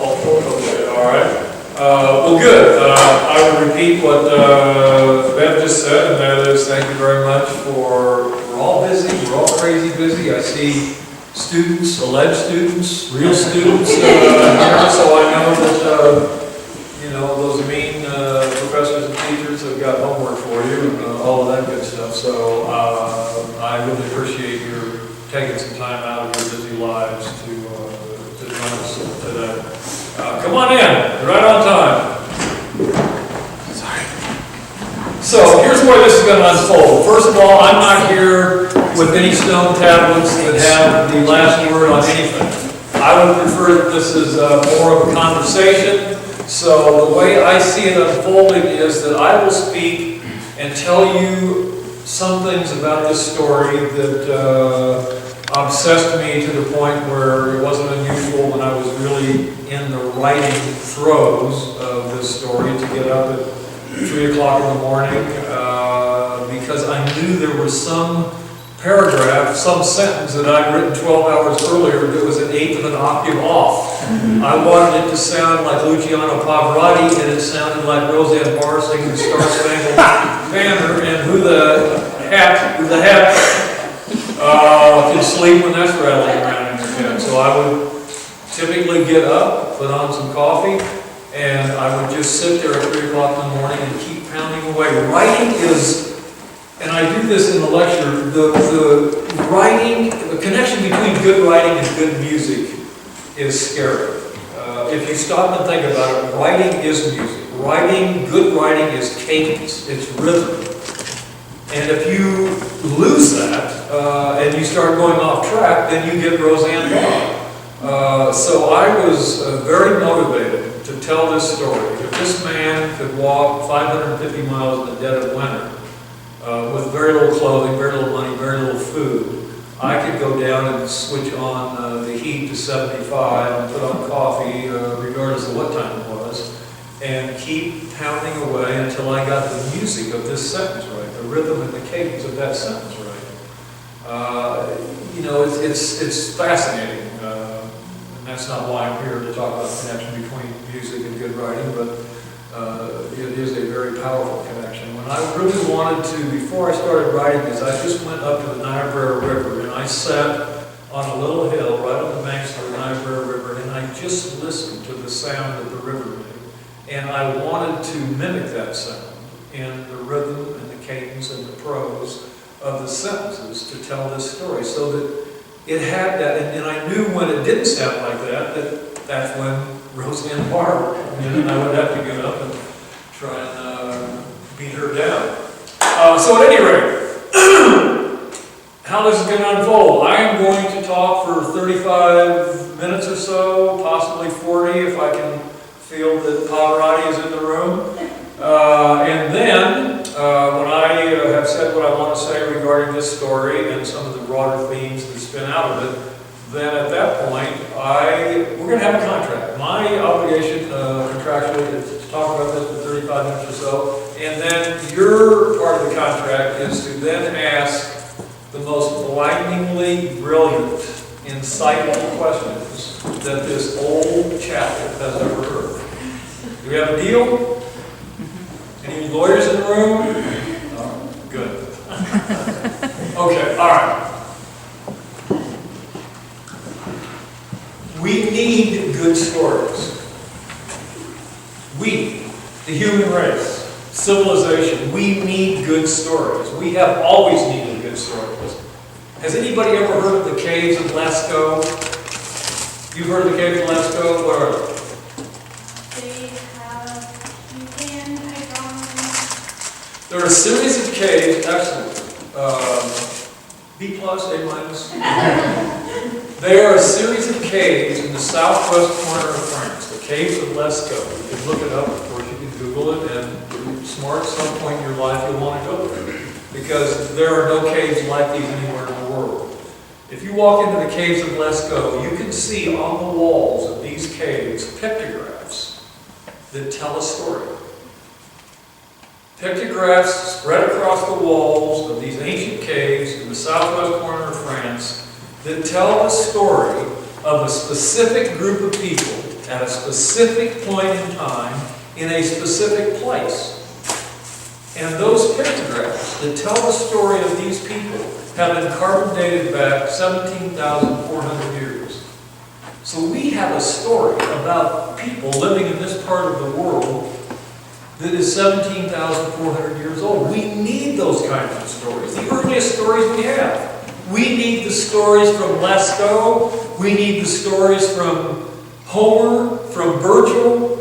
Okay, all right. Well, good. I will repeat what Bev just said, and that is thank you very much for, we're all busy, we're all crazy busy. I see students, alleged students, real students here, so I know that, you know, those mean professors and teachers have got homework for you and all of that good stuff. So I really appreciate your taking some time out of your busy lives to join us today. Come on in, right on time. Sorry. So here's where this is going to unfold. First of all, I'm not here with any stone tablets that have the last word on anything. I would prefer that this is more of a conversation. So the way I see it unfolding is that I will speak and tell you some things about this story that obsessed me to the point where it wasn't unusual when I was really in the writing throes of this story to get up at 3 o'clock in the morning because I knew there was some paragraph, some sentence that I'd written 12 hours earlier that was an eighth of an octave off. I wanted it to sound like Luciano Pavarotti, and it sounded like Roseanne Barr singing the Star Spangled Banner, and who the hat can sleep when that's rattling around in your head. So I would typically get up, put on some coffee, and I would just sit there at 3 o'clock in the morning and keep pounding away. Writing is, and I do this in the lecture, the writing, the connection between good writing and good music is scary. If you stop and think about it, writing is music. Good writing is cadence, it's rhythm. And if you lose that, and you start going off track, then you get Roseanne Barr. So I was very motivated to tell this story. If this man could walk 550 miles in the dead of winter, with very little clothing, very little money, very little food, I could go down and switch on the heat to 75 and put on coffee, regardless of what time it was, and keep pounding away until I got the music of this sentence right, the rhythm and the cadence of that sentence right. You know, it's fascinating, and that's not why I'm here to talk about the connection between music and good writing, but it is a very powerful connection. When I really wanted to, before I started writing this, I just went up to the Niobrara River and I sat on a little hill right on the banks of the Niobrara River and I just listened to the sound that the river made. And I wanted to mimic that sound in the rhythm and the cadence and the prose of the sentences to tell this story so that it had that. And I knew when it didn't sound like that that's when Roseanne Barr, and I would have to get up and try and beat her down. So at any rate, how this is going to unfold. I am going to talk for 35 minutes or so, possibly 40 if I can feel that Pavarotti is in the room. And then, when I have said what I want to say regarding this story and some of the broader themes that spin out of it, then at that point, we're going to have a contract. My obligation contractually is to talk about this for 35 minutes or so, and then your part of the contract is to then ask the most blindingly brilliant, insightful questions that this old chapter has ever heard. Do we have a deal? Any lawyers in the room? Oh, good. Okay, all right. We need good stories. We, the human race, civilization, we need good stories. We have always needed good stories. Has anybody ever heard of the caves of Lascaux? You've heard of the caves of Lascaux? What are they? They have Buchanan hydrology. There are a series of caves, excellent. B+, A-. They are a series of caves in the southwest corner of France, the caves of Lascaux. You can look it up, of course, you can Google it, and if you're smart, at some point in your life you'll want to go there. Because there are no caves like these anywhere in the world. If you walk into the caves of Lascaux, you can see on the walls of these caves pictographs that tell a story. Pictographs spread across the walls of these ancient caves in the southwest corner of France that tell the story of a specific group of people at a specific point in time in a specific place. And those pictographs that tell the story of these people have been carbon dated back 17,400 years. So we have a story about people living in this part of the world that is 17,400 years old. We need those kinds of stories, the earliest stories we have. We need the stories from Lascaux, we need the stories from Homer, from Virgil,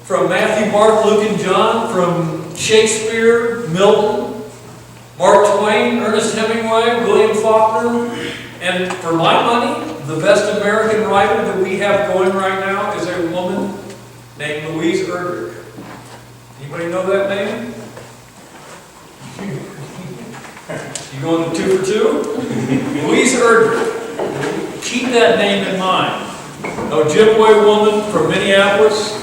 from Matthew, Mark, Luke, and John, from Shakespeare, Milton, Mark Twain, Ernest Hemingway, William Faulkner, and for my money, the best American writer that we have going right now is a woman named Louise Erdrich. Anybody know that name? You going to 2 for 2? Louise Erdrich. Keep that name in mind. An Ojibwe woman from Minneapolis.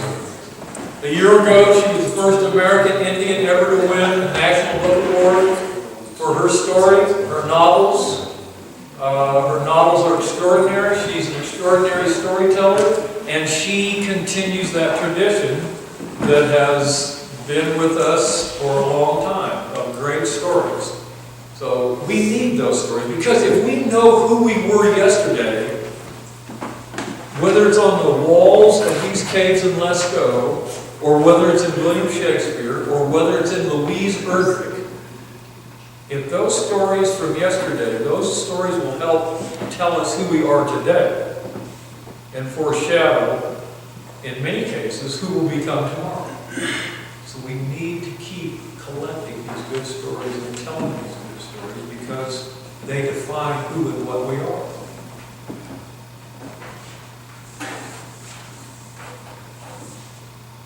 A year ago, she was the first American Indian ever to win a National Book Award for her story, her novels. Her novels are extraordinary. She's an extraordinary storyteller, and she continues that tradition that has been with us for a long time of great stories. So we need those stories, because if we know who we were yesterday, whether it's on the walls of these caves in Lascaux, or whether it's in William Shakespeare, or whether it's in Louise Erdrich, if those stories from yesterday, those stories will help tell us who we are today, and foreshadow, in many cases, who will become tomorrow. So we need to keep collecting these good stories and telling these good stories, because they define who and what we are.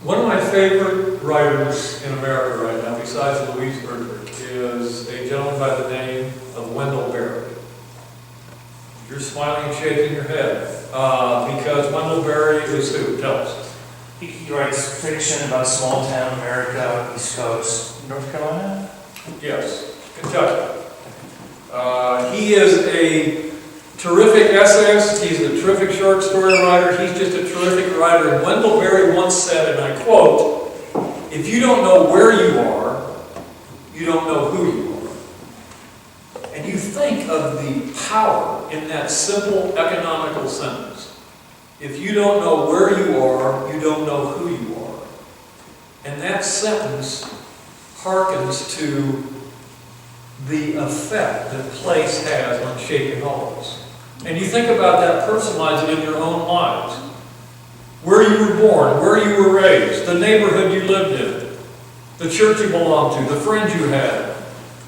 One of my favorite writers in America right now, besides Louise Erdrich, is a gentleman by the name of Wendell Berry. You're smiling and shaking your head, because Wendell Berry is who? Tell us. He writes fiction about a small town America, East Coast, North Carolina? Yes, Kentucky. He is a terrific essayist. He's a terrific short story writer. He's just a terrific writer. And Wendell Berry once said, and I quote, "If you don't know where you are, you don't know who you are." And you think of the power in that simple economical sentence. If you don't know where you are, you don't know who you are. And that sentence harkens to the effect that place has on shaping all of us. And you think about that, personalize it in your own lives. Where you were born, where you were raised, the neighborhood you lived in, the church you belonged to, the friends you had,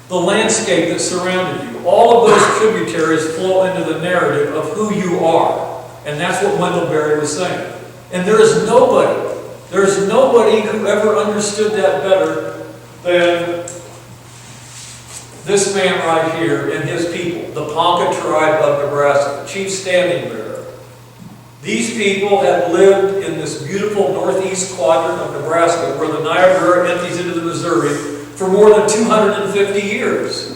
the landscape that surrounded you. All of those tributaries flow into the narrative of who you are. And that's what Wendell Berry was saying. And there's nobody who ever understood that better than this man right here and his people, the Ponca tribe of Nebraska, Chief Standing Bearer. These people had lived in this beautiful northeast quadrant of Nebraska, where the Niobrara empties into the Missouri, for more than 250 years.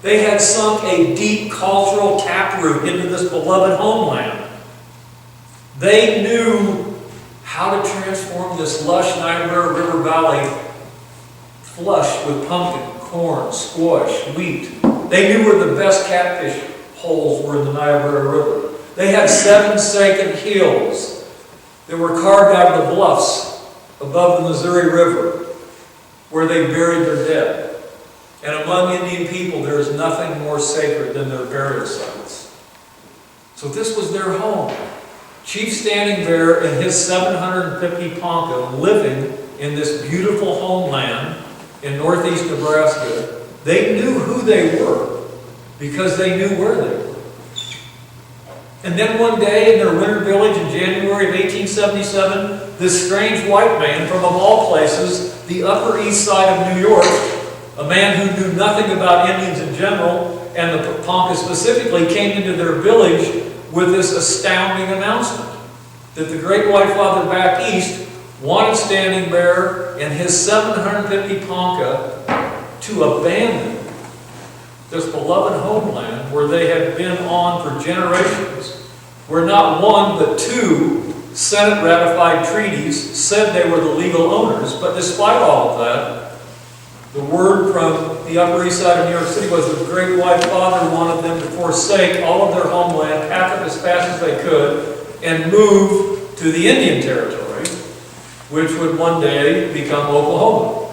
They had sunk a deep cultural taproot into this beloved homeland. They knew how to transform this lush Niobrara River Valley flush with pumpkin, corn, squash, wheat. They knew where the best catfish holes were in the Niobrara River. They had 7 sacred hills that were carved out of the bluffs above the Missouri River, where they buried their dead. And among Indian people, there is nothing more sacred than their burial sites. So this was their home. Chief Standing Bearer and his 750 Ponca living in this beautiful homeland in northeast Nebraska, they knew who they were because they knew where they were. And then one day in their winter village in January of 1877, this strange white man from, of all places, the Upper East Side of New York, a man who knew nothing about Indians in general, and the Ponca specifically, came into their village with this astounding announcement that the Great White Father back east wanted Standing Bearer and his 750 Ponca to abandon this beloved homeland where they had been on for generations, where not one but 2 Senate ratified treaties, said they were the legal owners, but despite all of that, the word from the Upper East Side of New York City was the Great White Father wanted them to forsake all of their homeland, pack up as fast as they could, and move to the Indian Territory, which would one day become Oklahoma.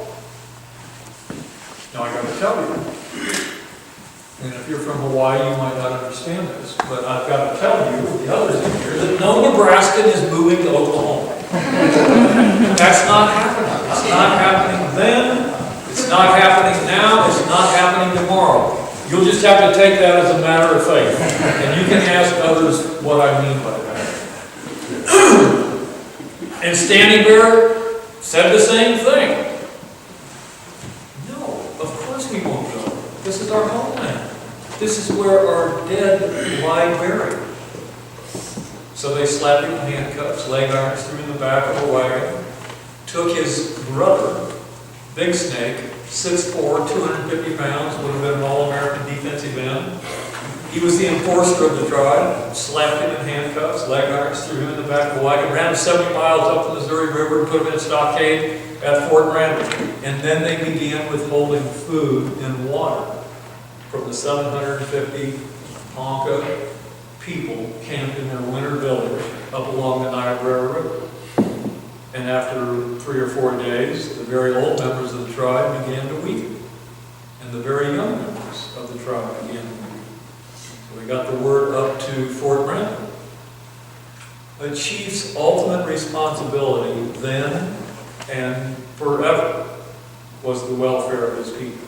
Now I gotta tell you, and if you're from Hawaii, you might not understand this, but I've got to tell you, the others in here, that no Nebraskan is moving to Oklahoma. That's not happening. It's not happening then. It's not happening now. It's not happening tomorrow. You'll just have to take that as a matter of faith. And you can ask others what I mean by that. And Standing Bear said the same thing. No, of course we won't go. This is our homeland. This is where our dead lie buried. So they slapped him in handcuffs, leg irons, threw him in the back of a wagon, took his brother, Big Snake, 6'4", 250 pounds, would have been an All-American defensive end. He was the enforcer of the tribe, slapped him in handcuffs, leg irons, threw him in the back of a wagon, ran him 70 miles up the Missouri River, and put him in a stockade at Fort Randall. And then they began withholding food and water from the 750 Ponca people camped in their winter village up along the Niobrara River. And after 3 or 4 days, the very old members of the tribe began to weaken. And the very young members of the tribe began to weaken. So we got the word up to Fort Randall. A chief's ultimate responsibility then and forever was the welfare of his people.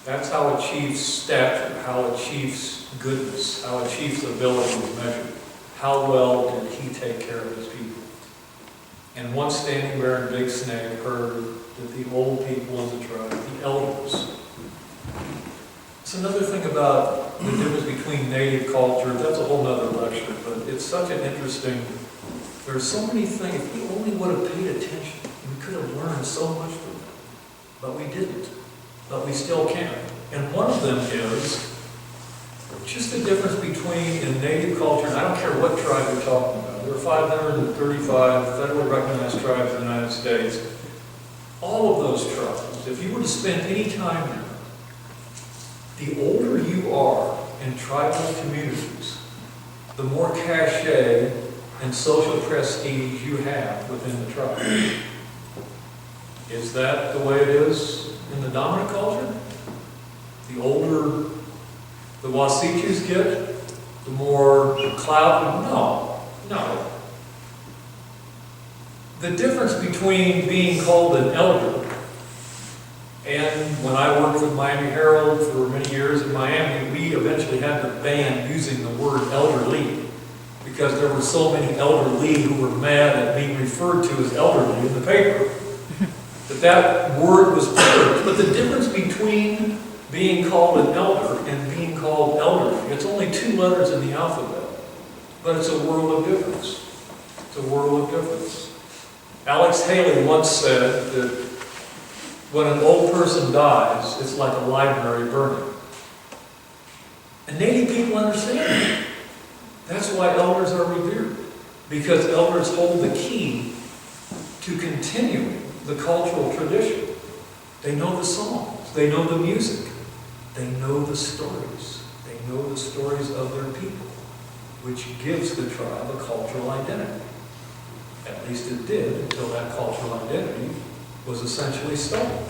That's how a chief's stature, how a chief's goodness, how a chief's ability is measured. How well did he take care of his people? And once Standing Bear and Big Snake heard that the old people of the tribe, the elders. It's another thing about the difference between native culture, that's a whole nother lecture, but it's such an interesting, there's so many things, if we only would have paid attention, we could have learned so much from them, but we didn't. But we still can. And one of them is just the difference between in native culture, and I don't care what tribe you're talking about. There are 535 federally recognized tribes in the United States. All of those tribes, if you were to spend any time there, the older you are in tribal communities, the more cachet and social prestige you have within the tribe. Is that the way it is in the dominant culture? The older the Wasichus get, the more clout? No. The difference between being called an elder and when I worked with Miami Herald for many years in Miami, we eventually had to ban using the word elderly because there were so many elderly who were mad at being referred to as elderly in the paper. That word was preserved. But the difference between being called an elder and being called elderly, it's only 2 letters in the alphabet, but it's a world of difference. It's a world of difference. Alex Haley once said that when an old person dies, it's like a library burning. And Native people understand that. That's why elders are revered, because elders hold the key to continuing the cultural tradition. They know the songs, they know the music, they know the stories. They know the stories of their people, which gives the tribe a cultural identity. At least it did until that cultural identity was essentially stolen.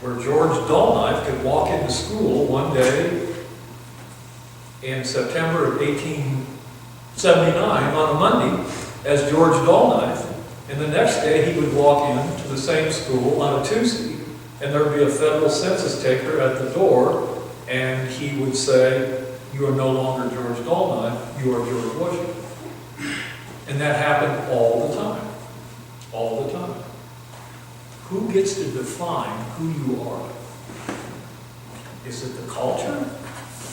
Where George Dullknife could walk into school one day in September of 1879 on a Monday as George Dullknife, and the next day he would walk into the same school on a Tuesday, and there would be a federal census taker at the door, and he would say, "You are no longer George Dullknife, you are George Washington." And that happened all the time. All the time. Who gets to define who you are? Is it the culture?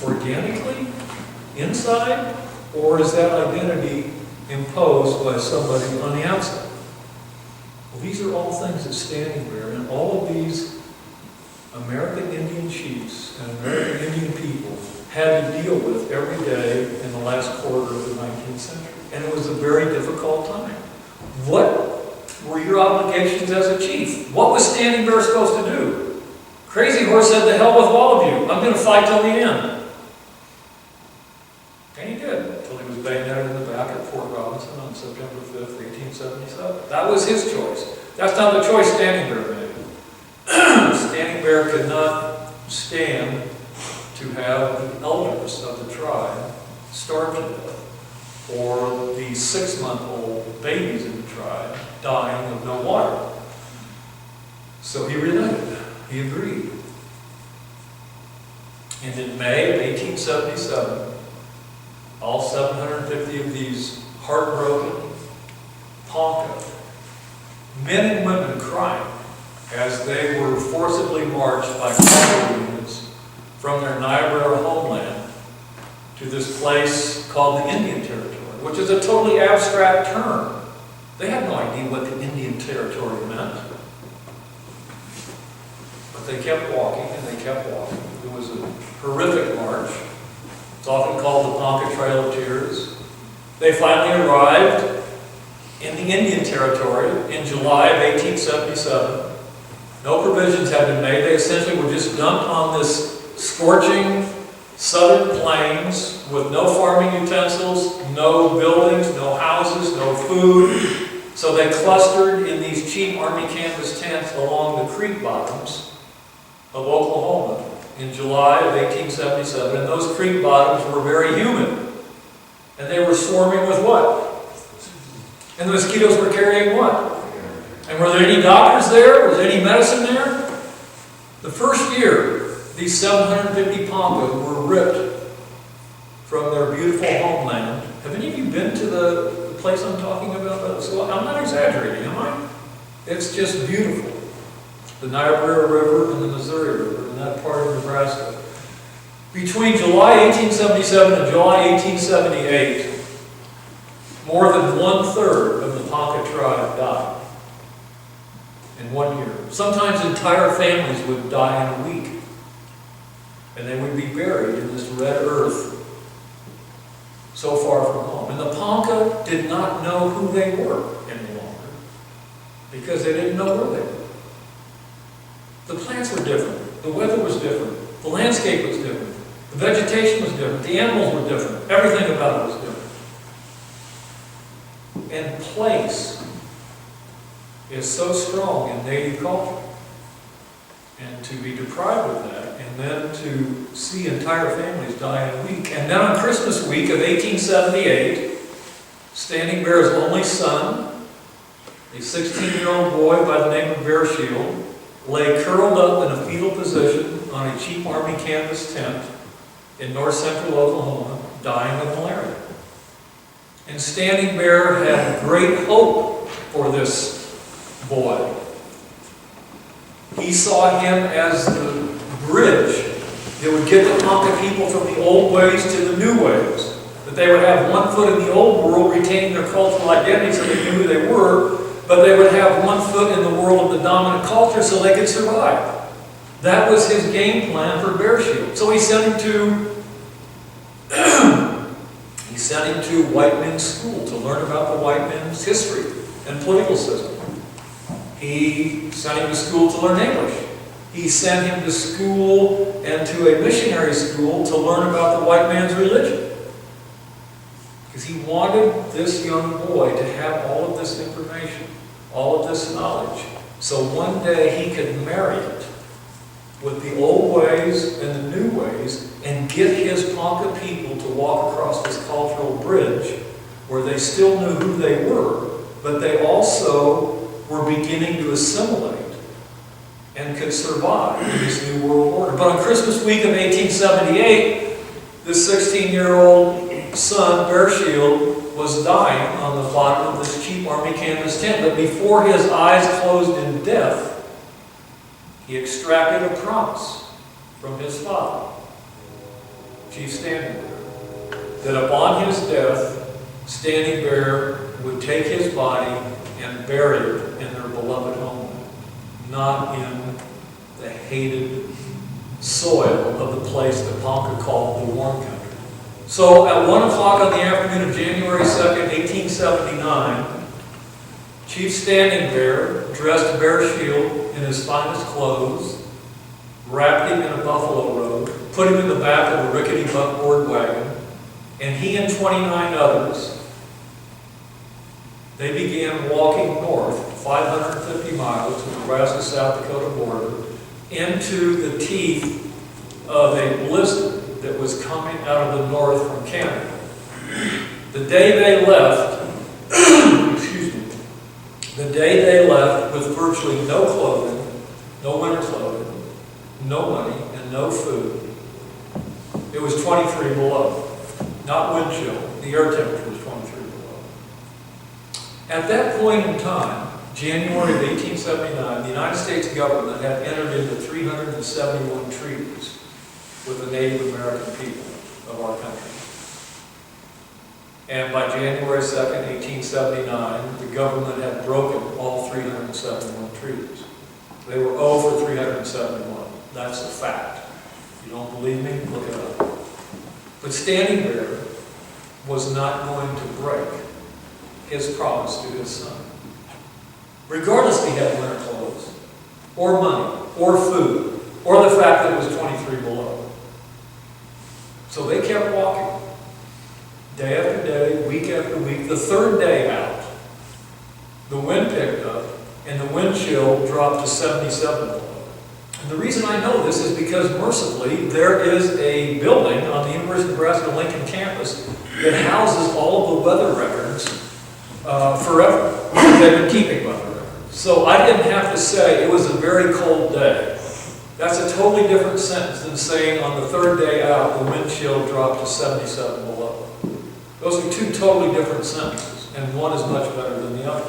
Organically? Inside? Or is that identity imposed by somebody on the outside? Well, these are all things that Standing Bear and all of these American Indian chiefs and American Indian people had to deal with every day in the last quarter of the 19th century. and it was a very difficult time. What were your obligations as a chief? What was Standing Bear supposed to do? Crazy Horse said, "The hell with all of you. I'm going to fight till the end." And he did, until he was bayoneted in the back at Fort Robinson on September 5th, 1877. That was his choice. That's not the choice Standing Bear made. Standing Bear could not stand to have the elders of the tribe starve to death, or the 6-month-old babies in the tribe dying of no water. So he relented. He agreed. And in May of 1877, all 750 of these heartbroken Ponca, men and women crying as they were forcibly marched by cavalry units from their Niobrara homeland to this place called the Indian Territory, which is a totally abstract term. They had no idea what the Indian Territory meant. But they kept walking and they kept walking. It was a horrific march. It's often called the Ponca Trail of Tears. They finally arrived in the Indian Territory in July of 1877. No provisions had been made. They essentially were just dumped on this scorching southern plains with no farming utensils, no buildings, no houses, no food. So they clustered in these cheap army canvas tents along the creek bottoms of Oklahoma in July of 1877. And those creek bottoms were very humid. And they were swarming with what? And the mosquitoes were carrying what? And were there any doctors there? Was there any medicine there? The first year, these 750 Ponca were ripped from their beautiful homeland. Have any of you been to the place I'm talking about? So I'm not exaggerating, am I? It's just beautiful. The Niobrara River and the Missouri River in that part of Nebraska. Between July 1877 and July 1878, more than 1/3 of the Ponca tribe died in 1 year. Sometimes entire families would die in a week. And they would be buried in this red earth so far from home. And the Ponca did not know who they were any longer because they didn't know where they were. The plants were different. The weather was different. The landscape was different. The vegetation was different. The animals were different. Everything about it was different. And place is so strong in native culture. And to be deprived of that, and then to see entire families die in a week. And then on Christmas week of 1878, Standing Bear's only son, a 16-year-old boy by the name of Bear Shield, lay curled up in a fetal position on a cheap army canvas tent in north central Oklahoma, dying of malaria. And Standing Bear had great hope for this boy. He saw him as the bridge that would get the Ponca people from the old ways to the new ways. That they would have one foot in the old world, retaining their cultural identity so they knew who they were, but they would have one foot in the world of the dominant culture so they could survive. That was his game plan for Bear Shield. So he sent him to white men's school to learn about the white men's history and political system. He sent him to school to learn English. He sent him to school and to a missionary school to learn about the white man's religion. Because he wanted this young boy to have all of this information, all of this knowledge, so one day he could marry it with the old ways and the new ways and get his Ponca people to walk across this cultural bridge where they still knew who they were, but they also were beginning to assimilate and could survive in this new world order. But on Christmas week of 1878, this 16-year-old son, Bear Shield, was dying on the bottom of this cheap army canvas tent. But before his eyes closed in death, he extracted a promise from his father, Chief Standing Bear, that upon his death, Standing Bear would take his body and bury it in their beloved home, not in the hated soil of the place that Ponca called the Warm Country. So at 1 o'clock on the afternoon of January 2nd, 1879, Chief Standing Bear dressed Bear Shield in his finest clothes, wrapped him in a buffalo robe, put him in the back of a rickety buckboard wagon, and he and 29 others, they began walking north 550 miles to the Nebraska-South Dakota border into the teeth of a blizzard that was coming out of the north from Canada. The day they left, excuse me, the day they left with virtually no clothing, no winter clothing, no money, and no food, it was 23 below. Not wind chill, the air temperature was 23 below. At that point in time, January of 1879, the United States government had entered into 371 treaties with the Native American people of our country. And by January 2nd, 1879, the government had broken all 371 treaties. They were over 371. That's a fact. If you don't believe me, look it up. But Standing Bear was not going to break his promise to his son. Regardless if he had winter clothes, or money, or food, or the fact that it was 23 below. So they kept walking. Day after day, week after week. The third day out, the wind picked up, and the wind chill dropped to 77 below. And the reason I know this is because, mercifully, there is a building on the University of Nebraska-Lincoln campus that houses all of the weather records forever. They've been keeping weather records. So I didn't have to say it was a very cold day. That's a totally different sentence than saying on the third day out, the wind chill dropped to 77 below. Those are two totally different sentences, and one is much better than the other.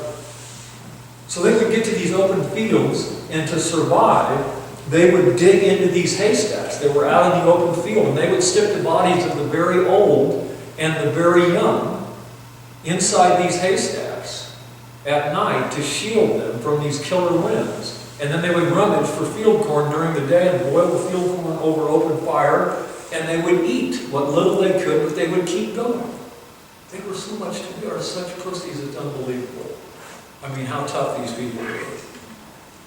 So they would get to these open fields, and to survive, they would dig into these haystacks. They were out in the open field, and they would stick the bodies of the very old and the very young inside these haystacks at night to shield them from these killer winds. And then they would rummage for field corn during the day and boil the field corn over open fire, and they would eat what little they could, but they would keep going. They were so much, we are such pussies, it's unbelievable. I mean, how tough these people were.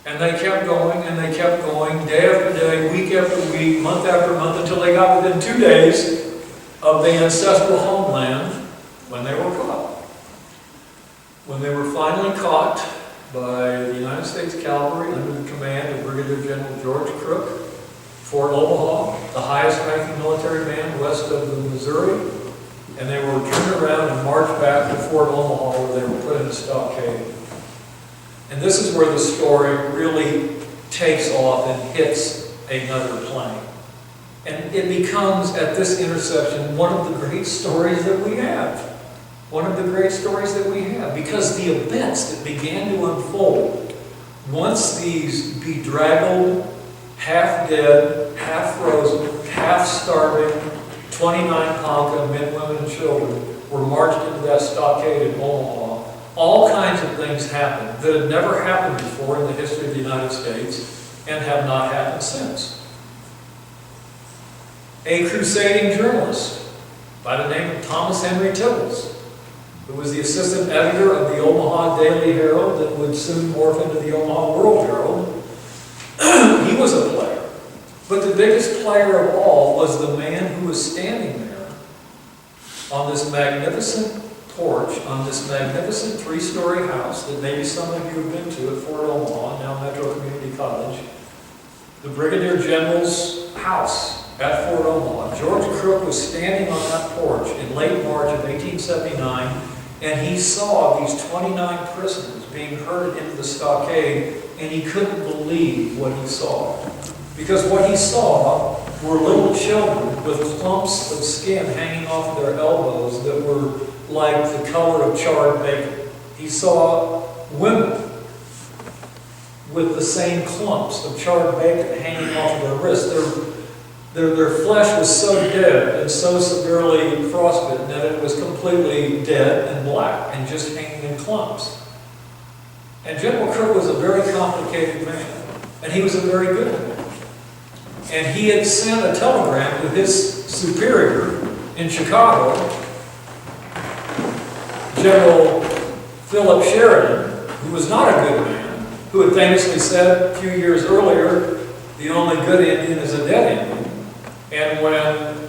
And they kept going, and they kept going, day after day, week after week, month after month, until they got within 2 days of the ancestral homeland when they were caught. When they were finally caught by the United States Cavalry under the command of Brigadier General George Crook, Fort Omaha, the highest-ranking military man west of the Missouri, and they were turned around and marched back to Fort Omaha where they were put in a stockade. And this is where the story really takes off and hits another plane. And it becomes, at this intersection, one of the great stories that we have. One of the great stories that we have. Because the events that began to unfold, once these bedraggled, half-dead, half-frozen, half-starving, 29 Ponca men, women, and children were marched into that stockade in Omaha, all kinds of things happened that had never happened before in the history of the United States and have not happened since. A crusading journalist by the name of Thomas Henry Tibbles, who was the assistant editor of the Omaha Daily Herald that would soon morph into the Omaha World Herald, he was a player. But the biggest player of all was the man who was standing there on this magnificent porch, on this magnificent 3-story house that maybe some of you have been to at Fort Omaha, now Metro Community College, the Brigadier General's house at Fort Omaha. George Crook was standing on that porch in late March of 1879, and he saw these 29 prisoners being herded into the stockade, and he couldn't believe what he saw. Because what he saw were little children with clumps of skin hanging off their elbows that were like the color of charred bacon. He saw women with the same clumps of charred bacon hanging off their wrists. Their flesh was so dead and so severely frostbitten that it was completely dead and black and just hanging in clumps. And General Crook was a very complicated man, and he was a very good man. And he had sent a telegram to his superior in Chicago, General Philip Sheridan, who was not a good man, who had famously said a few years earlier, the only good Indian is a dead Indian. And when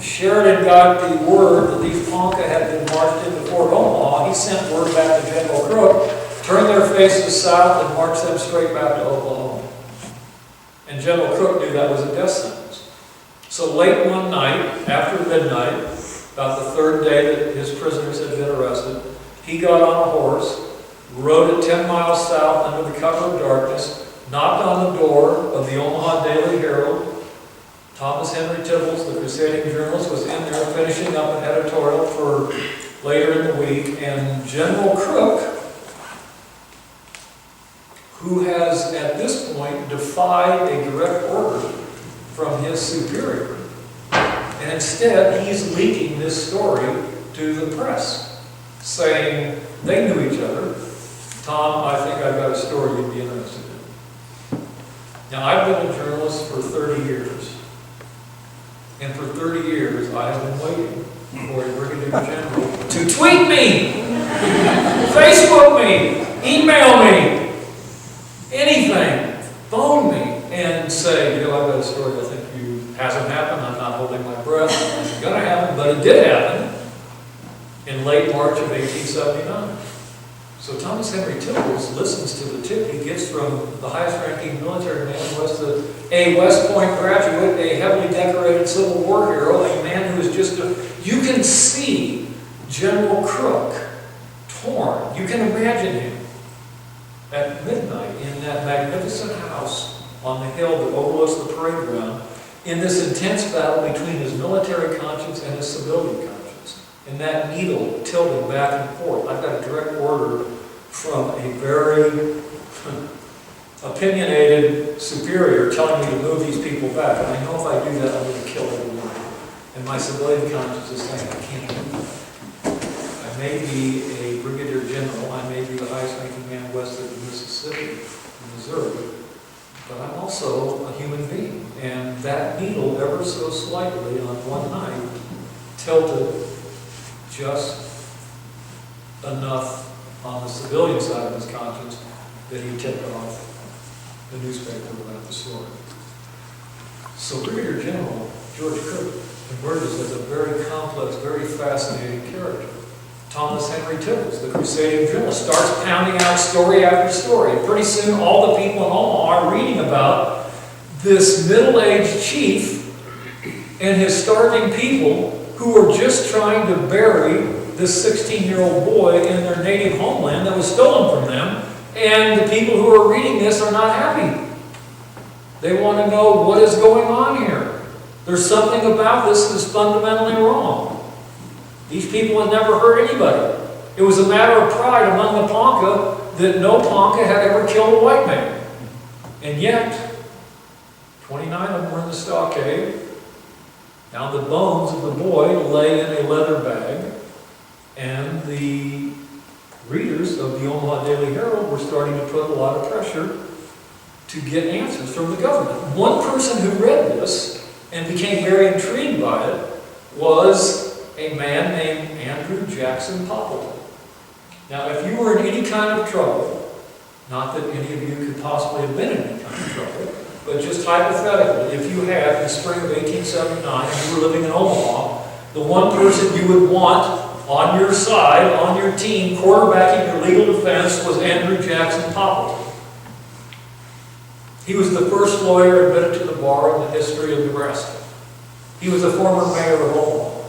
Sheridan got the word that these Ponca had been marched into Fort Omaha, he sent word back to General Crook, turned their faces south and marched them straight back to Oklahoma. And General Crook knew that was a death sentence. So late one night, after midnight, about the third day that his prisoners had been arrested, he got on a horse, rode it 10 miles south under the cover of darkness, knocked on the door of the Omaha Daily Herald. Thomas Henry Tibbles, the crusading journalist, was in there finishing up an editorial for later in the week, and General Crook, who has at this point defied a direct order from his superior, and instead he's leaking this story to the press, saying they knew each other. Tom, I think I've got a story you'd be interested in. Now, I've been a journalist for 30 years. And for 30 years, I have been waiting for a brigadier general to tweet me, Facebook me, email me, anything, phone me, and say, you know, I've got a story I think hasn't happened. I'm not holding my breath. It's going to happen, but it did happen in late March of 1879. So Thomas Henry Tibbles listens to the tip he gets from the highest-ranking military man, a West Point graduate, a heavily decorated Civil War hero, a man who is just you can see General Crook torn. You can imagine him at midnight in that magnificent house on the hill that overlooks the parade ground in this intense battle between his military conscience and his civilian conscience. And that needle tilting back and forth. I've got a direct order from a very opinionated superior telling me to move these people back. And I know if I do that, I'm going to kill everyone. And my civilian conscience is saying, I can't do that. I may be a brigadier general, I may be the highest ranking man west of the Mississippi, Missouri, but I'm also a human being. And that needle, ever so slightly on one night, tilted just enough on the civilian side of his conscience that he tipped off the newspaper about the story. So Brigadier General George Crook emerges as a very complex, very fascinating character. Thomas Henry Tibbles, the crusading journalist, starts pounding out story after story. And pretty soon all the people in Omaha are reading about this middle-aged chief and his starving people who were just trying to bury this 16-year-old boy in their native homeland that was stolen from them. And the people who are reading this are not happy. They want to know what is going on here. There's something about this that is fundamentally wrong. These people had never hurt anybody. It was a matter of pride among the Ponca that no Ponca had ever killed a white man. And yet, 29 of them were in the stockade. Now the bones of the boy lay in a leather bag, and the readers of the Omaha Daily Herald were starting to put a lot of pressure to get answers from the government. One person who read this and became very intrigued by it was a man named Andrew Jackson Poppleton. Now, if you were in any kind of trouble, not that any of you could possibly have been in any kind of trouble, but just hypothetically, if you had, in the spring of 1879, and you were living in Omaha, the one person you would want on your side, on your team, quarterbacking your legal defense was Andrew Jackson Poppleton. He was the first lawyer admitted to the bar in the history of Nebraska. He was a former mayor of Omaha.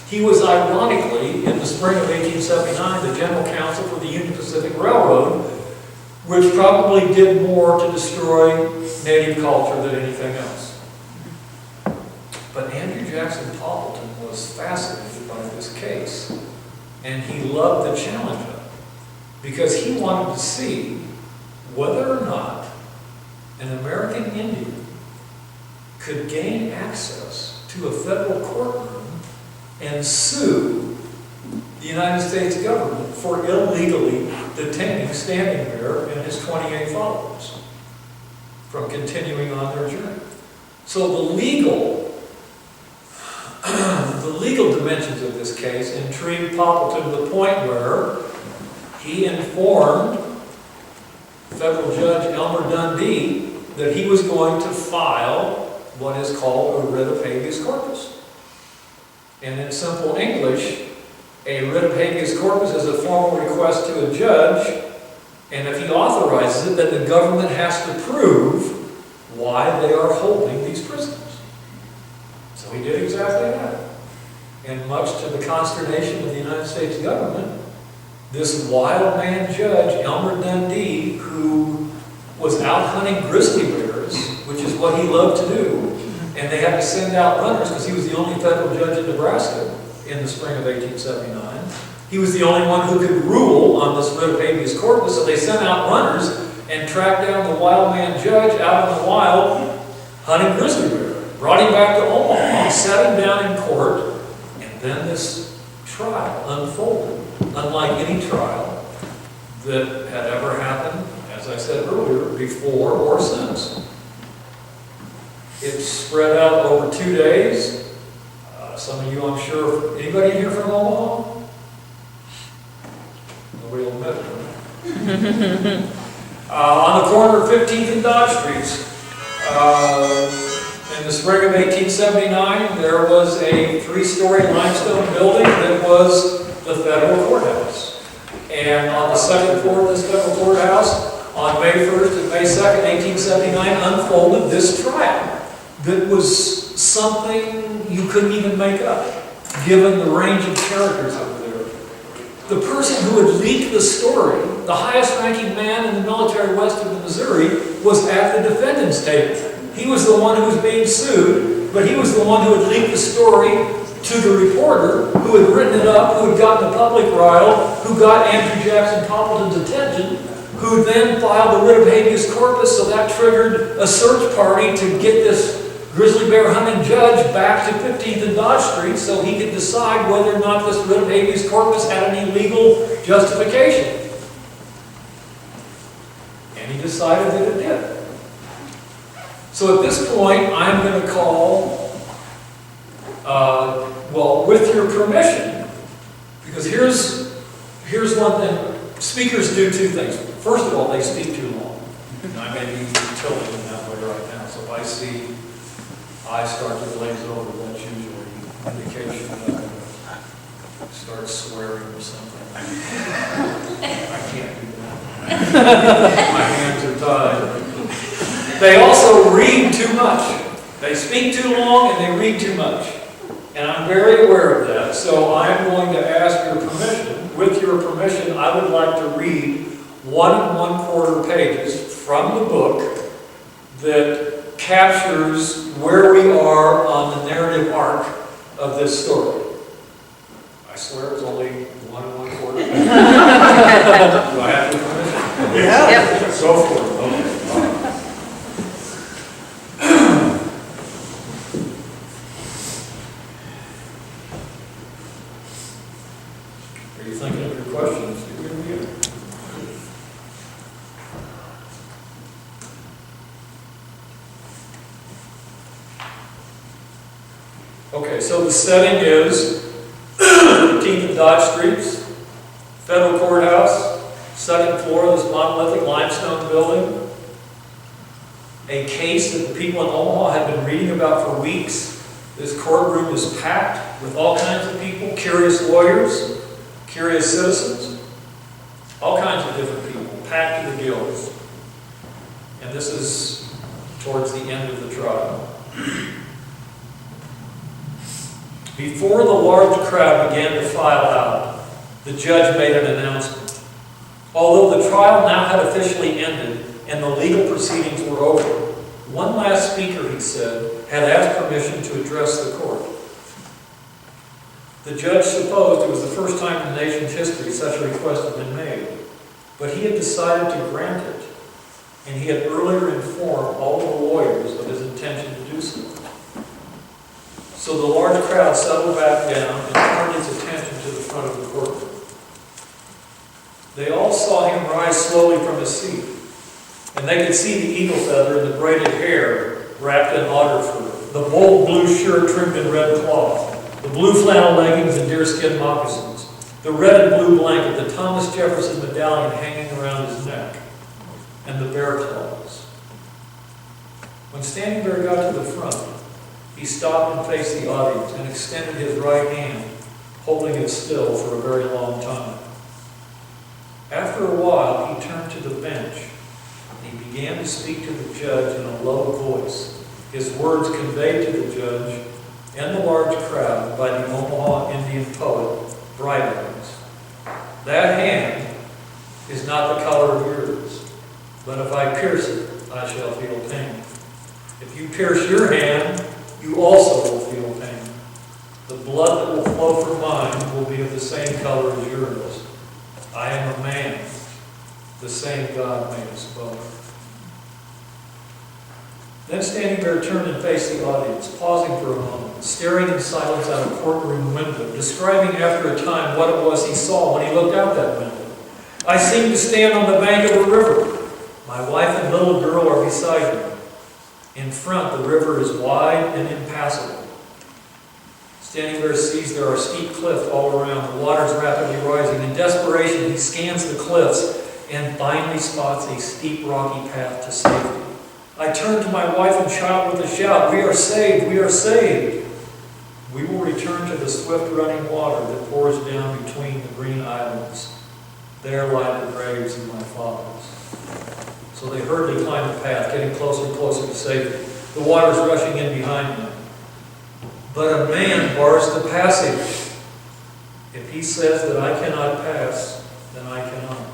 He was, ironically, in the spring of 1879, the general counsel for the Union Pacific Railroad, which probably did more to destroy native culture than anything else. But Andrew Jackson Poppleton was fascinated by this case, and he loved the challenge of it, because he wanted to see whether or not an American Indian could gain access to a federal courtroom and sue the United States government for illegally detaining Standing Bear and his 28 followers from continuing on their journey. So the the legal dimensions of this case intrigued Poppleton to the point where he informed federal judge Elmer Dundee that he was going to file what is called a writ of habeas corpus. And in simple English, a writ of habeas corpus is a formal request to a judge, and if he authorizes it, then the government has to prove why they are holding these prisoners. So he did exactly that. And much to the consternation of the United States government, this wild man judge, Elmer Dundee, who was out hunting grizzly bears, which is what he loved to do, and they had to send out runners because he was the only federal judge in Nebraska in the spring of 1879. He was the only one who could rule on this writ of habeas corpus, so they sent out runners and tracked down the wild man judge out in the wild hunting grizzly bear. Brought him back to Omaha, sat him down in court, and then this trial unfolded, unlike any trial that had ever happened, as I said earlier, before or since. It spread out over 2 days. Some of you, I'm sure, anybody here from Omaha? Nobody will admit it. On the corner of 15th and Dodge Streets, in the spring of 1879, there was a 3-story limestone building that was the federal courthouse. And on the second floor of this federal courthouse, on May 1st and May 2nd, 1879, unfolded this trial that was something you couldn't even make up, given the range of characters over there. The person who had leaked the story, the highest ranking man in the military west of the Missouri, was at the defendant's table. He was the one who was being sued, but he was the one who had leaked the story to the reporter, who had written it up, who had gotten the public riled, who got Andrew Jackson Poppleton's attention, who then filed the writ of habeas corpus, so that triggered a search party to get this grizzly bear hunting judge back to 15th and Dodge Street so he could decide whether or not this writ of habeas corpus had any legal justification. And he decided that it did. So at this point, I'm going to call, well, with your permission, because here's one thing. Speakers do 2 things. First of all, they speak too long. And I may be tilting in that way right now. So if I see eyes start to glaze over, that's usually an indication that I'm going to start swearing or something. I can't do that. My hands are tied. They also read too much. They speak too long and they read too much. And I'm very aware of that. So I'm going to ask your permission. With your permission, I would like to read 1 1/4 pages from the book that captures where we are on the narrative arc of this story. I swear it's only 1 1/4 pages. Do I have your permission? Yeah. Yep. Go for it. Okay. Are you thinking of your questions? Okay, so the setting is 15th and Dodge Streets, federal courthouse, second floor of this monolithic limestone building. A case that the people in Omaha had been reading about for weeks. This courtroom is packed with all kinds of people, curious lawyers, curious citizens, all kinds of different people, packed to the gills. And this is towards the end of the trial. Before the large crowd began to file out, the judge made an announcement. Although the trial now had officially ended and the legal proceedings were over, one last speaker, he said, had asked permission to address the court. The judge supposed it was the first time in the nation's history such a request had been made, but he had decided to grant it, and he had earlier informed all the lawyers of his intention to do so. So the large crowd settled back down and turned its attention to the front of the courtroom. They all saw him rise slowly from his seat, and they could see the eagle feather and the braided hair wrapped in otter fur, the bold blue shirt trimmed in red cloth, the blue flannel leggings and deerskin moccasins, the red and blue blanket, the Thomas Jefferson medallion hanging around his neck, and the bear claws. When Standing Bear got to the front, he stopped and faced the audience and extended his right hand, holding it still for a very long time. After a while, he turned to the bench and he began to speak to the judge in a low voice. His words conveyed to the judge and the large crowd by the Omaha Indian poet, Bright Eyes. That hand is not the color of yours, but if I pierce it, I shall feel pain. If you pierce your hand, you also will feel pain. The blood that will flow from mine will be of the same color as yours. I am a man. The same God made us both. Then Standing Bear turned and faced the audience, pausing for a moment, staring in silence out a courtroom window, describing after a time what it was he saw when he looked out that window. I seemed to stand on the bank of a river. My wife and little girl are beside me. In front, the river is wide and impassable. Standing Bear sees there are steep cliffs all around. The water is rapidly rising. In desperation, he scans the cliffs and finally spots a steep, rocky path to safety. I turn to my wife and child with a shout, "We are saved! We are saved!" We will return to the swift running water that pours down between the green islands. There lie the graves of my fathers. So they hurriedly climb the path, getting closer and closer to safety. The water is rushing in behind them. But a man bars the passage. If he says that I cannot pass, then I cannot.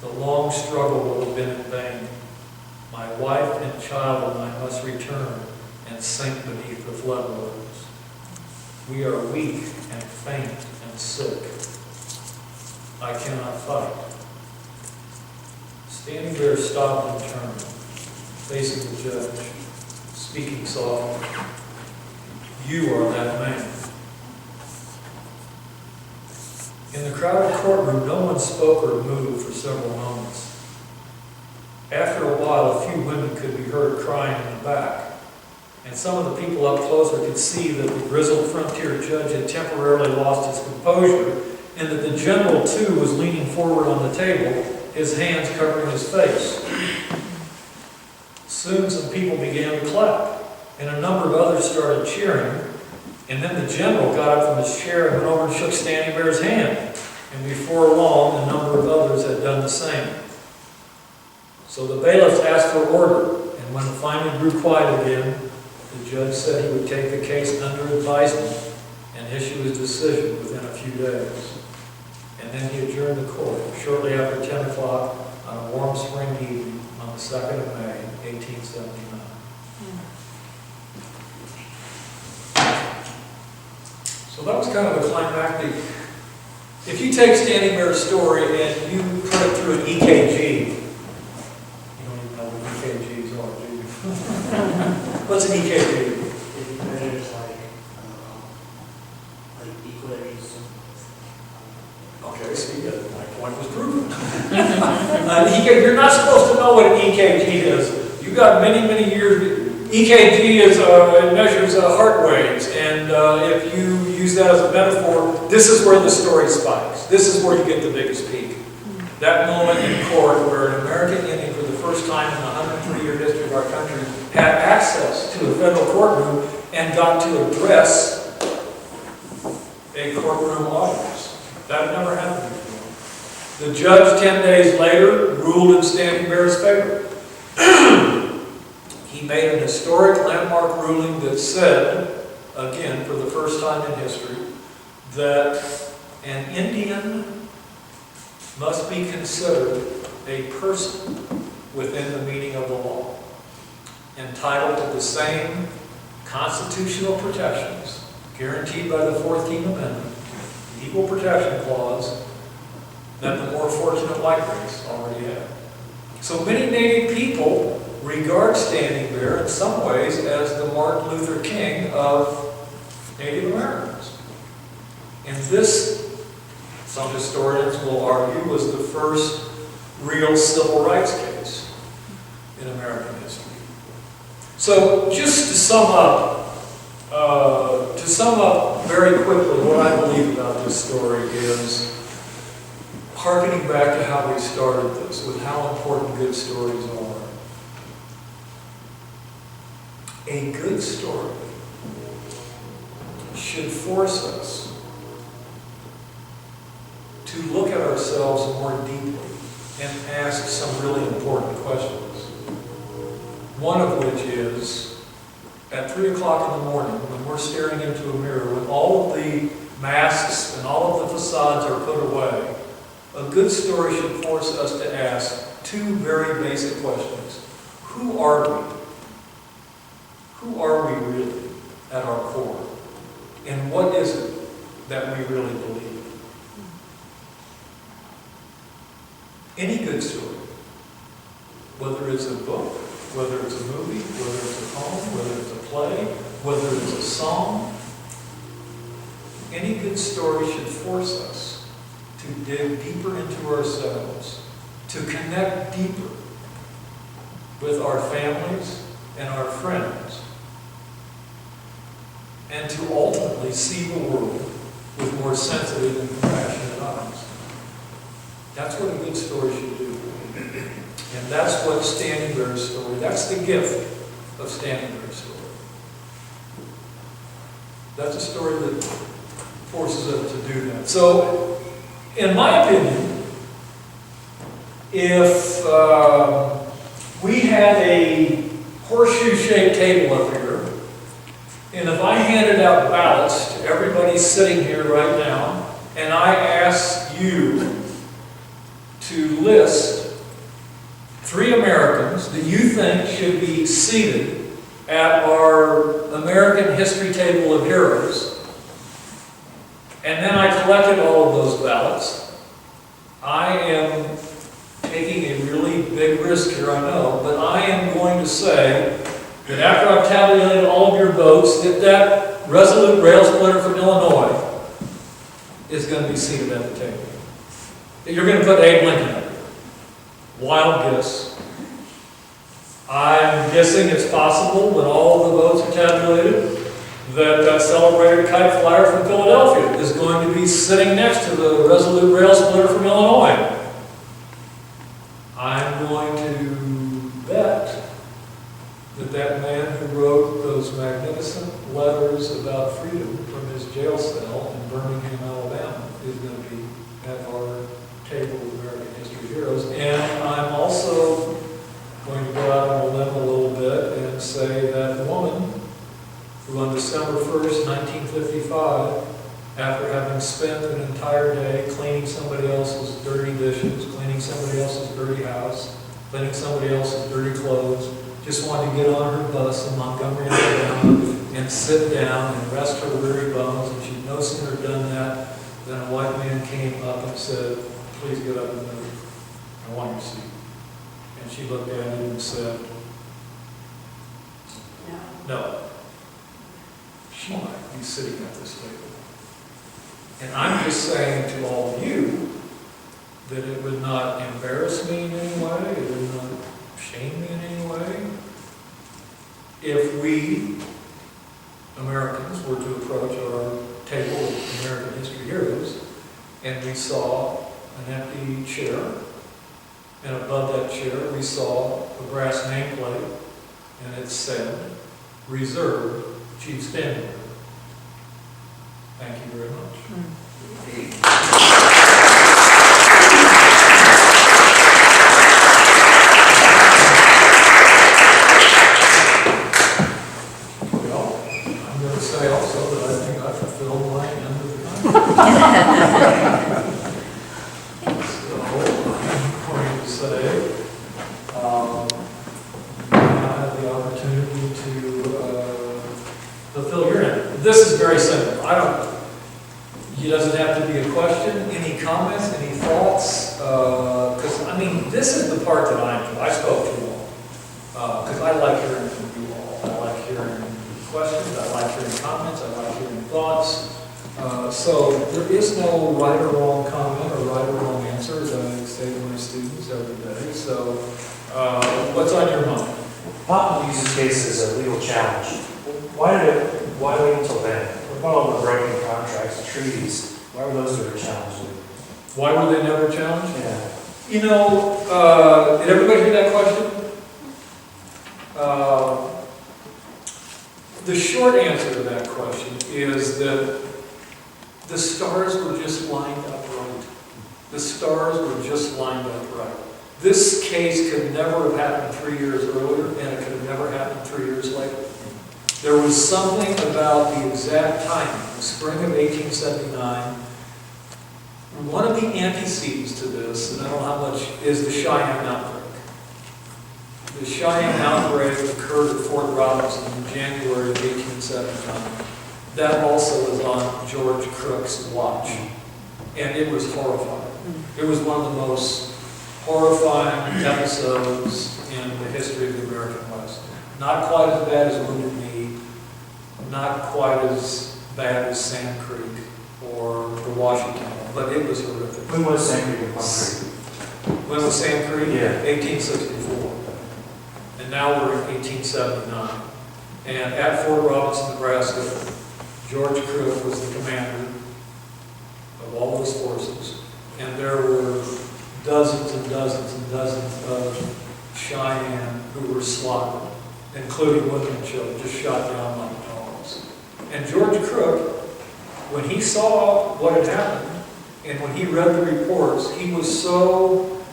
The long struggle will have been in vain. My wife and child and I must return and sink beneath the floodwaters. We are weak and faint and sick. I cannot fight. Standing Bear stopped and turned, facing the judge, speaking softly. You are that man. In the crowded courtroom, no one spoke or moved for several moments. After a while, a few women could be heard crying in the back, and some of the people up closer could see that the grizzled frontier judge had temporarily lost his composure, and that the general, too, was leaning forward on the table, his hands covering his face. Soon some people began to clap, and a number of others started cheering, and then the general got up from his chair and went over and shook Standing Bear's hand, and before long a number of others had done the same. So the bailiffs asked for order, and when it finally grew quiet again, the judge said he would take the case under advisement and issue his decision within a few days. And then he adjourned the court shortly after 10 o'clock on a warm spring evening on the 2nd of May, 1879. So that was kind of a climactic. If you take Standing Bear's story and you put it through an EKG, you don't even know what EKGs are, do you? What's an EKG? It measures like equilibrium. Okay, see, my point was proven. You're not supposed to know what an EKG is. You got many, many years. EKG is it measures heart waves, and if you use that as a metaphor, this is where the story spikes. This is where you get the biggest peak. That moment in court where an American Indian, for the first time in the 103-year history of our country, had access to a federal courtroom and got to address a courtroom audience. That had never happened before. The judge, 10 days later, ruled in Standing Bear's favor. He made an historic landmark ruling that said, again, for the first time in history, that an Indian must be considered a person within the meaning of the law, entitled to the same constitutional protections guaranteed by the 14th Amendment, the Equal Protection Clause, that the more fortunate white race already had. So many Native people regard Standing Bear in some ways as the Martin Luther King of Native Americans. And this, some historians will argue, was the first real civil rights case in American history. So just to sum up, to to sum up very quickly, what I believe about this story is hearkening back to how we started this, with how important good stories are. A good story should force us to look at ourselves more deeply and ask some really important questions. One of which is, at 3 o'clock in the morning, when we're staring into a mirror, when all of the masks and all of the facades are put away, a good story should force us to ask two very basic questions. Who are we? Who are we really at our core? And what is it that we really believe? Any good story, whether it's a book, whether it's a movie, whether it's a poem, whether it's a play, whether it's a song, any good story should force us to dig deeper into ourselves, to connect deeper with our families and our friends, and to ultimately see the world with more sensitive and compassionate eyes. That's what a good story should do. And that's what Standing Bear's story, that's the gift of Standing Bear's story. That's a story that forces us to do that. So, in my opinion, if we had a horseshoe-shaped table up here, and if I handed out ballots to everybody sitting here right now, and I asked you to list 3 Americans that you think should be seated at our American History Table of Heroes, and then I collected all of those ballots, I am taking a really big risk here, I know, but I am going to say that after I've tabulated all of your votes, that resolute rail splitter from Illinois is going to be seated at the table. That you're going to put Abe Lincoln up here. Wild guess. I'm guessing it's possible when all of the votes are tabulated that celebrated kite flyer from Philadelphia is going to be sitting next to the resolute rail splitter from Illinois. I'm going to bet that man who wrote those magnificent letters about freedom from his jail cell in Birmingham, Alabama, is going to be at our table of American History Heroes. And I'm also going to go out on a limb a little bit and say that woman who on December 1st, 1955, after having spent an entire day cleaning somebody else's dirty dishes, cleaning somebody else's dirty house, cleaning somebody else's dirty clothes, just wanted to get on her bus in Montgomery, Alabama, and sit down and rest her weary bones, and she'd no sooner done that than a white man came up and said, "Please get up and move. I want your seat." And she looked at him and said, "No. She might be sitting at this table." And I'm just saying to all of you that it would not embarrass me in any way, it would not shame me in any way, if we, Americans, were to approach our table of American History Heroes and we saw an empty chair, and above that chair we saw a brass nameplate, and it said, "Reserved Chief Standing Bear." Thank you very much. Well, I'm going to say also that I think I fulfilled my end of the contract. So, I'm going to say, I have the opportunity to fulfill your end. This is very simple. It doesn't have to be a question. Any comments, any thoughts? Because, I mean, this is the part that I enjoy. I spoke to you all. Because I like hearing from you all. I like hearing questions. I like hearing comments. I like hearing thoughts. So there is no right or wrong comment or right or wrong answer, as I say to my students every day. So what's on your mind? Papa uses case as a legal challenge. Why wait until then? about all the breaking contracts, treaties, why were those ever challenged? Why were they never challenged? Yeah. You know, did everybody hear that question? The short answer to that question is that the stars were just lined up right. The stars were just lined up right. This case could never have happened 3 years earlier, and it could have never happened 3 years later. There was something about the exact timing, the spring of 1879. One of the antecedents to this, and I don't know how much, is the Cheyenne outbreak. The Cheyenne outbreak occurred at Fort Robinson in January of 1879. That also was on George Crook's watch, and it was horrifying. It was one of the most horrifying episodes in the history of the American West. Not quite as bad as Wounded Knee, not quite as bad as Sand Creek or the Washington, but it was horrific. When was Sand Creek and Plum Creek? When was Sand Creek? Yeah. 1864. And now we're in 1879. And at Fort Robinson, Nebraska, George Crook was the commander of all those forces. And there were dozens and dozens and dozens of Cheyenne who were slaughtered, including women and children, just shot down like dogs. And George Crook, when he saw what had happened, and when he read the reports, he was so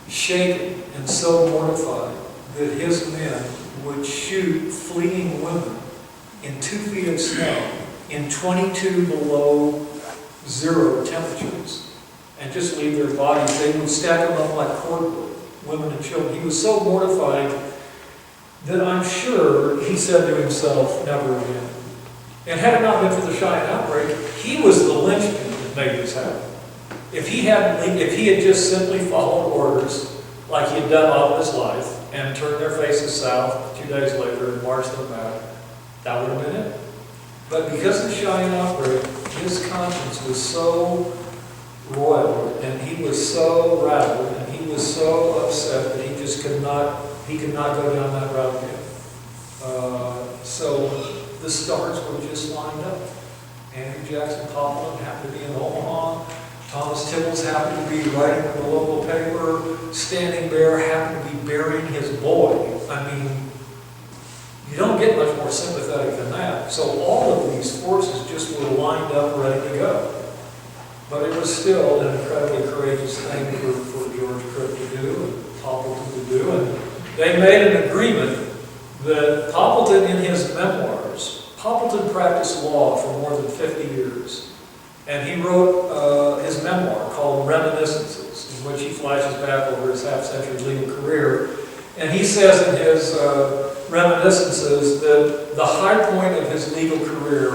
shaken and so mortified that his men would shoot fleeing women in 2 feet of snow in 22 below zero temperatures and just leave their bodies. They would stack them up like cordwood, women and children. He was so mortified that I'm sure he said to himself, never again. And had it not been for the Cheyenne outbreak, he was the linchpin that made this happen. If he had just simply followed orders like he had done all of his life and turned their faces south 2 days later and marched them back, that would have been it. But because of the Cheyenne outbreak, his conscience was so roiled and he was so rattled and he was so upset that he just could not go down that route again. So the stars were just lined up. Andrew Jackson Coughlin happened to be in Omaha. Thomas Tibbles happened to be writing in the local paper. Standing Bear happened to be burying his boy. I mean, you don't get much more sympathetic than that. So all of these forces just were lined up, ready to go. But it was still an incredibly courageous thing for George Crook to do and Poppleton to do. And they made an agreement that Poppleton, in his memoirs, Poppleton practiced law for more than 50 years. And he wrote his memoir called Reminiscences, in which he flashes back over his half-century legal career. And he says in his Reminiscences that the high point of his legal career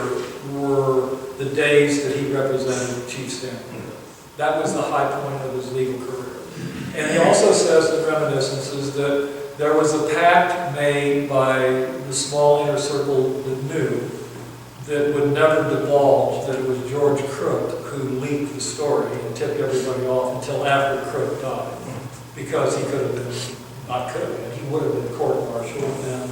were the days that he represented Chief Stanley. That was the high point of his legal career. And he also says in Reminiscences that there was a pact made by the small inner circle that knew that would never divulge that it was George Crook who leaked the story and tipped everybody off until after Crook died. Because he could have been, not could have been, he would have been court-martialed, and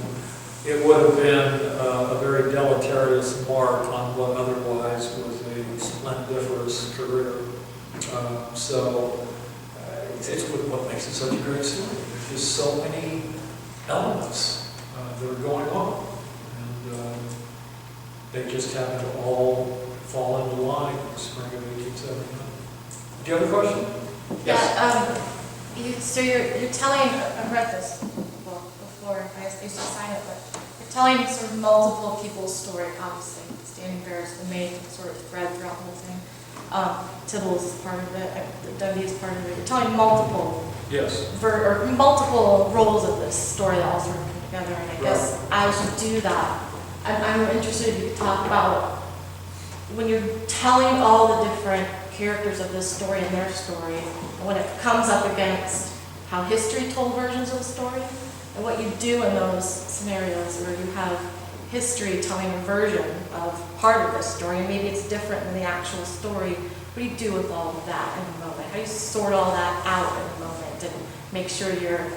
it would have been a very deleterious mark on what otherwise was a splendiferous career. It's what makes it such a great story. There's just so many elements that are going on. And they just happen to all fall into line in the spring of 1879. Do you have a question? Yeah, so you're telling, I've read this before, I guess they used to sign it, but you're telling sort of multiple people's story, obviously. Standing Bear is the main sort of thread throughout the whole thing. Tibbles is part of it, W is part of it. You're telling multiple, Yes. or multiple roles of this story that all sort of come together, and I guess as you do that, I'm interested if you could talk about when you're telling all the different characters of this story and their story, and when it comes up against how history told versions of the story, and what you do in those scenarios where you have history telling a version of part of this story, and maybe it's different than the actual story. What do you do with all of that in the moment? How do you sort all that out in the moment and make sure you're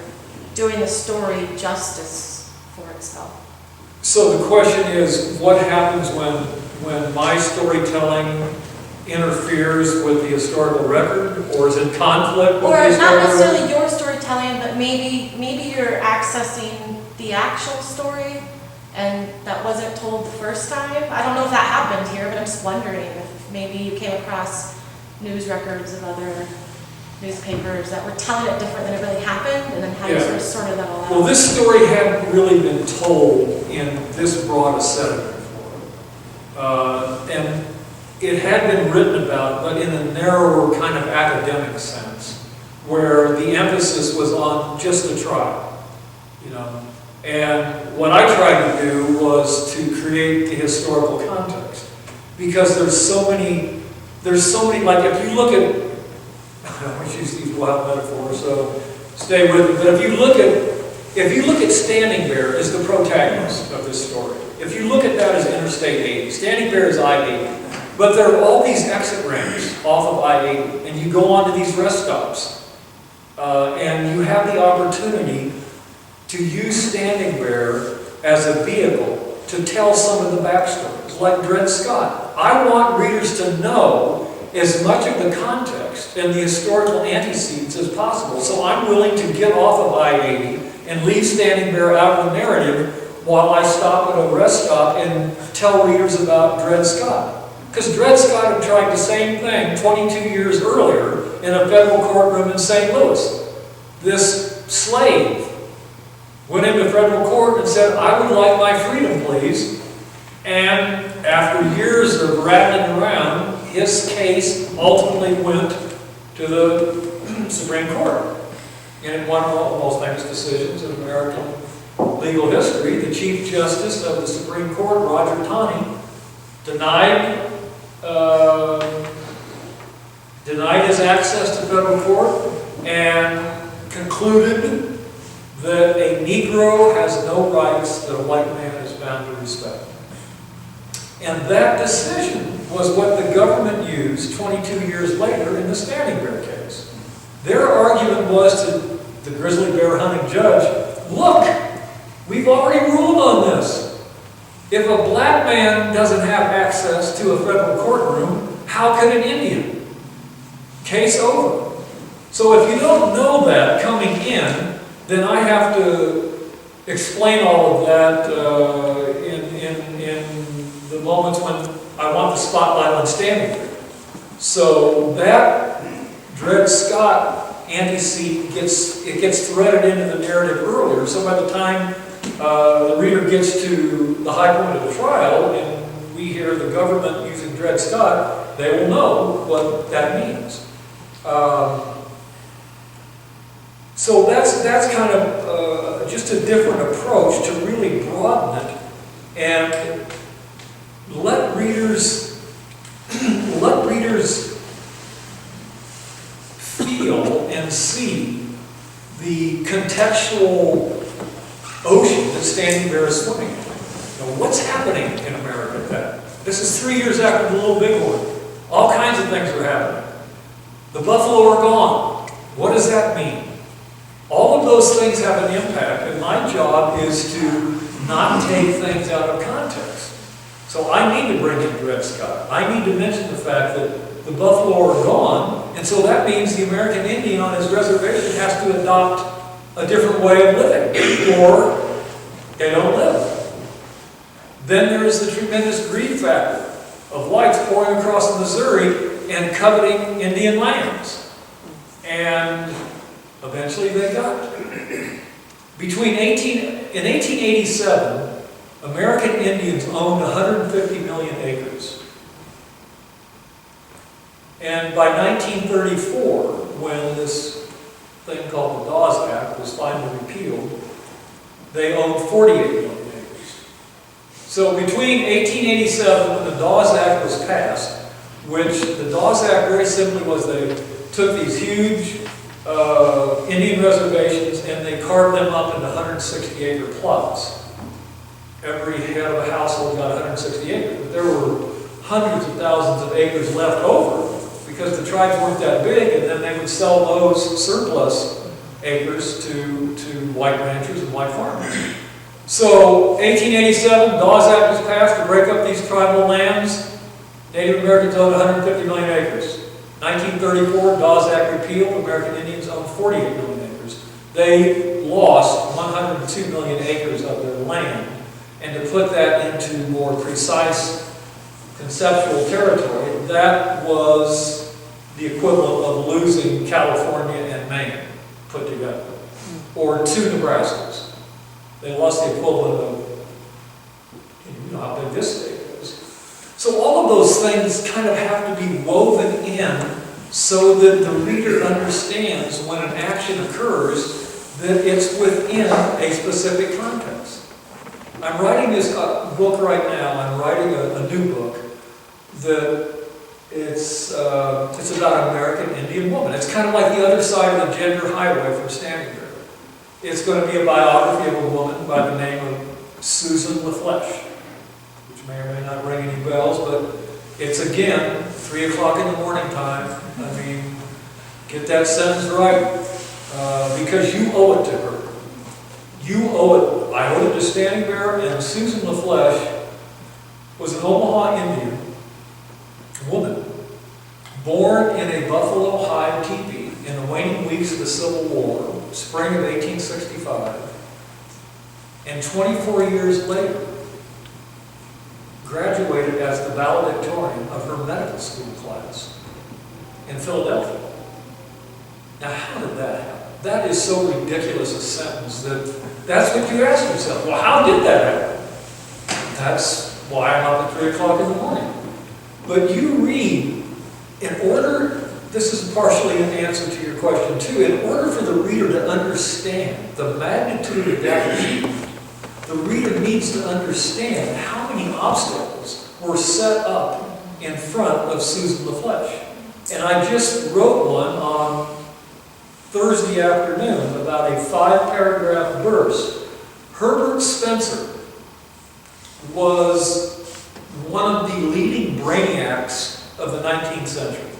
doing the story justice for itself? So the question is, what happens when when my storytelling interferes with the historical record, or is in conflict with Or the not historical record? necessarily your storytelling, but maybe you're accessing the actual story and that wasn't told the first time. I don't know if that happened here, but I'm just wondering if maybe you came across news records of other newspapers that were telling it different than it really happened, and then how you Yeah. sort of sorted that all out. Well, this story hadn't really been told in this broad a setting before. And it had been written about, but in a narrower kind of academic sense, where the emphasis was on just the trial, you know. And what I tried to do was to create the historical context, because there's so many, like if you look at, I always use these wild metaphors, so stay with me, but if you look at Standing Bear as the protagonist of this story, if you look at that as Interstate 80, Standing Bear is I-80, but there are all these exit ramps off of I-80, and you go on to these rest stops, and you have the opportunity to use Standing Bear as a vehicle to tell some of the backstories, like Dred Scott. I want readers to know as much of the context and the historical antecedents as possible, so I'm willing to get off of I-80 and leave Standing Bear out of the narrative while I stop at a rest stop and tell readers about Dred Scott. Because Dred Scott had tried the same thing 22 years earlier in a federal courtroom in St. Louis. This slave went into federal court and said, "I would like my freedom, please." And after years of rattling around, his case ultimately went to the Supreme Court. And in one of the most famous decisions in American legal history, the Chief Justice of the Supreme Court, Roger Taney, denied his access to federal court and concluded that a Negro has no rights that a white man is bound to respect. And that decision was what the government used 22 years later in the Standing Bear case. Their argument was to the grizzly bear hunting judge, look, we've already ruled on this. If a black man doesn't have access to a federal courtroom, how can an Indian? Case over. So if you don't know that coming in, then I have to explain all of that in the moments when I want the spotlight on Standing Bear. So that Dred Scott antecedent gets threaded into the narrative earlier. So by the time the reader gets to the high point of the trial and we hear the government using Dred Scott, they will know what that means. So that's kind of just a different approach to really broaden it and let readers feel and see the contextual ocean that Standing Bear is swimming in. Now, what's happening in America then? This is 3 years after the Little Bighorn. All kinds of things are happening. The buffalo are gone. What does that mean? All of those things have an impact, and my job is to not take things out of context. So I need to bring in Dred Scott. I need to mention the fact that the buffalo are gone, and so that means the American Indian on his reservation has to adopt a different way of living, or they don't live. Then there is the tremendous greed factor of whites pouring across the Missouri and coveting Indian lands. And eventually they got it. In 1887, American Indians owned 150 million acres. And by 1934, when this thing called the Dawes Act was finally repealed, they owned 48 million acres. So between 1887, when the Dawes Act was passed, which the Dawes Act very simply was they took these huge Indian reservations and they carved them up into 160-acre plots. Every head of a household got 160 acres, but there were hundreds of thousands of acres left over because the tribes weren't that big, and then they would sell those surplus acres to white ranchers and white farmers. So 1887, Dawes Act was passed to break up these tribal lands. Native Americans owned 150 million acres. 1934, Dawes Act repealed. American Indians owned 48 million acres. They lost 102 million acres of their land. And to put that into more precise conceptual territory, that was the equivalent of losing California and Maine put together, or 2 Nebraskas. They lost the equivalent of, you know how big this state is. So all of those things kind of have to be woven in so that the reader understands when an action occurs that it's within a specific context. I'm writing this book right now. I'm writing a new book that it's about an American Indian woman. It's kind of like the other side of the gender highway from Standing Bear. It's going to be a biography of a woman by the name of Susan LaFleche, which may or may not ring any bells, but it's again 3 o'clock in the morning time. I mean, get that sentence right, because you owe it to her. You owe it. I owe it to Standing Bear, and Susan LaFleche was an Omaha Indian woman, born in a buffalo hide teepee in the waning weeks of the Civil War, spring of 1865, and 24 years later, graduated as the valedictorian of her medical school class in Philadelphia. Now, how did that happen? That is so ridiculous a sentence that's what you ask yourself. Well, how did that happen? That's why I'm up at 3 o'clock in the morning. But you read, in order, this is partially an answer to your question too, in order for the reader to understand the magnitude of that achievement, the reader needs to understand how many obstacles were set up in front of Susan LaFleche. And I just wrote one on Thursday afternoon about a 5-paragraph verse. Herbert Spencer was one of the leading brainiacs of the 19th century.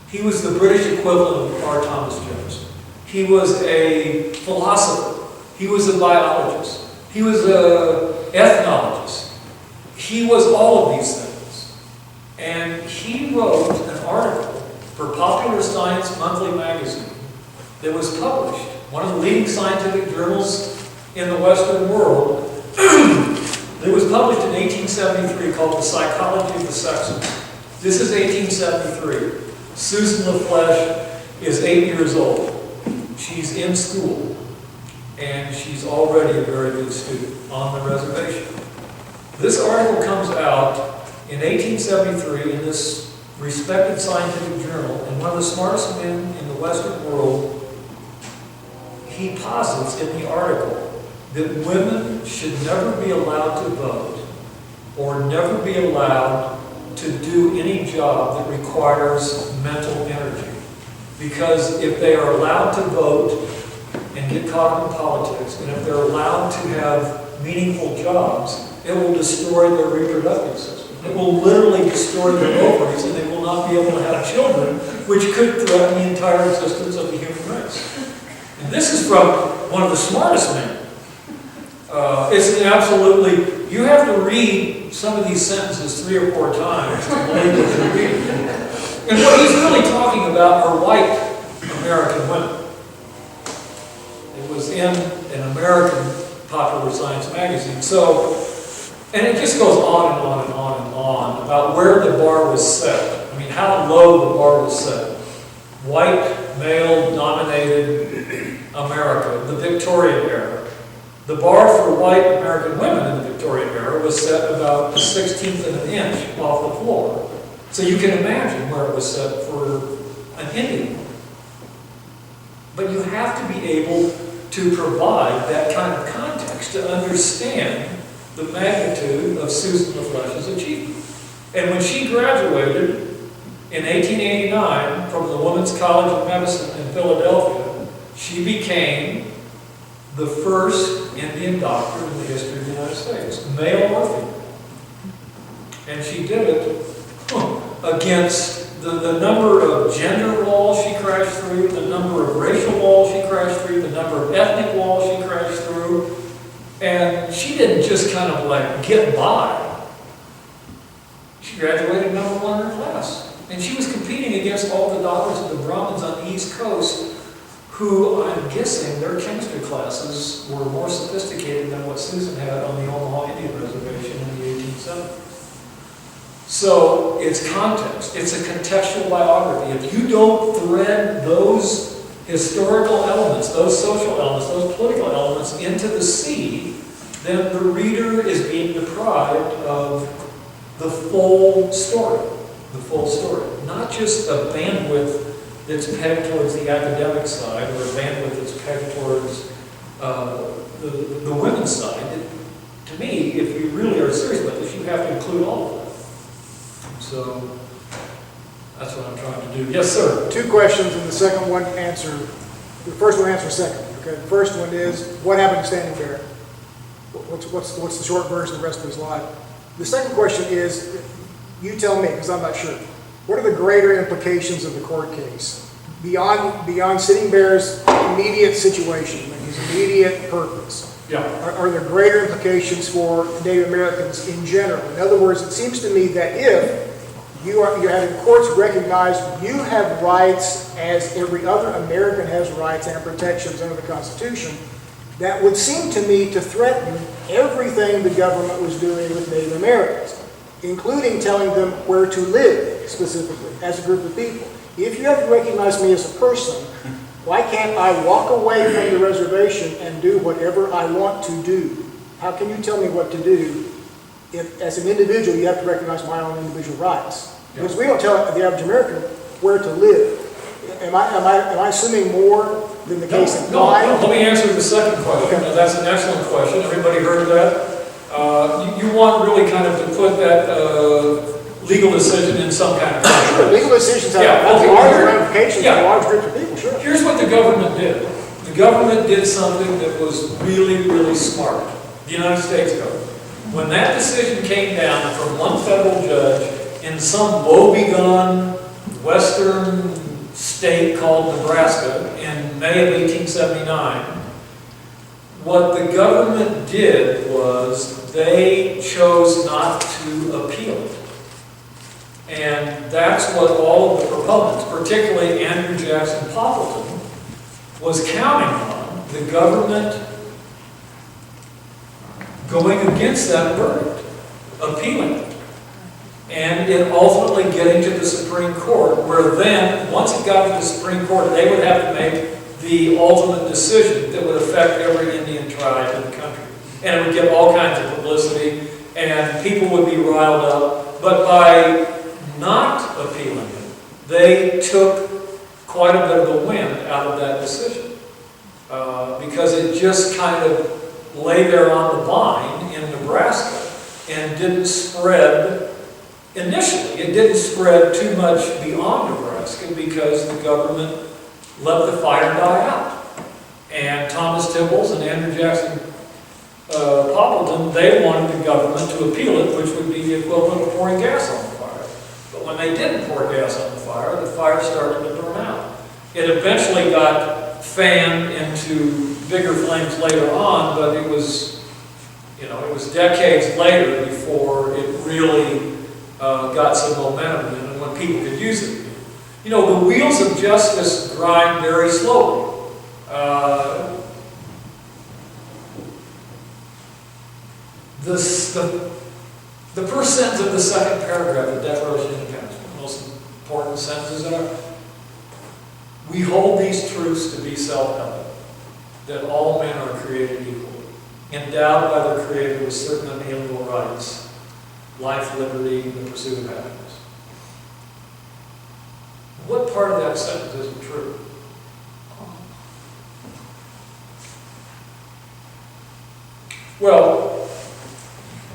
He was the British equivalent of R. Thomas Jefferson. He was a philosopher. He was a biologist. He was an ethnologist. He was all of these things. And he wrote an article for Popular Science Monthly magazine that was published, one of the leading scientific journals in the Western world. It was published in 1873 called The Psychology of the Sexes. This is 1873. Susan LaFleche is 8 years old. She's in school, and she's already a very good student on the reservation. This article comes out in 1873 in this respected scientific journal, and one of the smartest men in the Western world, he posits in the article that women should never be allowed to vote or never be allowed to do any job that requires mental energy. Because if they are allowed to vote and get caught up in politics, and if they're allowed to have meaningful jobs, it will destroy their reproductive system. It will literally destroy their ovaries, and they will not be able to have children, which could threaten the entire existence of the human race. And this is from one of the smartest men. It's absolutely, you have to read some of these sentences 3 or 4 times to believe what you're reading. And what he's really talking about are white American women. It was in an American Popular Science magazine. So, and it just goes on and on and on and on about where the bar was set. I mean, how low the bar was set. White, male-dominated America, the Victorian era. The bar for white American women in the Victorian era was set about a 16th of an inch off the floor. So you can imagine where it was set for an Indian. But you have to be able to provide that kind of context to understand the magnitude of Susan LaFleche's achievement. And when she graduated in 1889 from the Women's College of Medicine in Philadelphia, she became the first Indian doctor in the history of the United States, male or female. And she did it against the number of gender walls she crashed through, the number of racial walls she crashed through, the number of ethnic walls she crashed through, and she didn't just kind of like get by. She graduated #1 in her class. And she was competing against all the daughters of the Brahmins on the East Coast, who I'm guessing their chemistry classes were more sophisticated than what Susan had on the Omaha Indian Reservation in the 1870s. So it's context, it's a contextual biography. If you don't thread those historical elements, those social elements, those political elements into the sea, then the reader is being deprived of the full story. The full story. Not just a bandwidth that's pegged towards the academic side or a bandwidth that's pegged towards the women's side. To me, if you really are serious about this, you have to include all of that. So that's what I'm trying to do. Yes, sir. 2 questions, and the second one answer. The first one answer second. Okay. The first one is, what happened to Standing Bear? What's the short version of the rest of his life? The second question is, you tell me, because I'm not sure. What are the greater implications of the court case beyond Sitting Bear's immediate situation and his immediate purpose? Yeah. Are there greater implications for Native Americans in general? In other words, it seems to me that if you're having courts recognize you have rights as every other American has rights and protections under the Constitution, that would seem to me to threaten everything the government was doing with Native Americans, including telling them where to live specifically as a group of people. If you have to recognize me as a person, why can't I walk away from the reservation and do whatever I want to do? How can you tell me what to do if, as an individual, you have to recognize my own individual rights? Because we don't tell the average American where to live. Am I assuming more than the case in No, mine? let me answer the second question. Okay. That's an excellent question. Everybody heard that? You want really kind of to put that legal decision in some kind of context. Legal decisions have okay, large here- ramifications yeah. for large groups of people, sure. Here's what the government did. The government did something that was really, really smart. The United States government. When that decision came down from one federal judge in some woebegone western state called Nebraska in May of 1879, what the government did was they chose not to appeal it. And that's what all of the proponents, particularly Andrew Jackson Poppleton, was counting on, the government going against that verdict, appealing it, and it ultimately getting to the Supreme Court, where then, once it got to the Supreme Court, they would have to make the ultimate decision that would affect every Indian tribe in the country. And it would get all kinds of publicity, and people would be riled up. But by not appealing it, they took quite a bit of the wind out of that decision. Because it just kind of lay there on the vine in Nebraska and didn't spread, initially, it didn't spread too much beyond Nebraska because the government let the fire die out. And Thomas Tibbles and Andrew Jackson Poppleton, they wanted the government to appeal it, which would be the equivalent of pouring gas on the fire. But when they didn't pour gas on the fire started to burn out. It eventually got fanned into bigger flames later on, but it was, it was decades later before it really got some momentum and when people could use it. The wheels of justice grind very slowly. The first sentence of the second paragraph of the Declaration of Independence, one of the most important sentences in our, we hold these truths to be self-evident, that all men are created equal, endowed by their Creator with certain unalienable rights, life, liberty, and the pursuit of happiness. What part of that sentence isn't true? Well,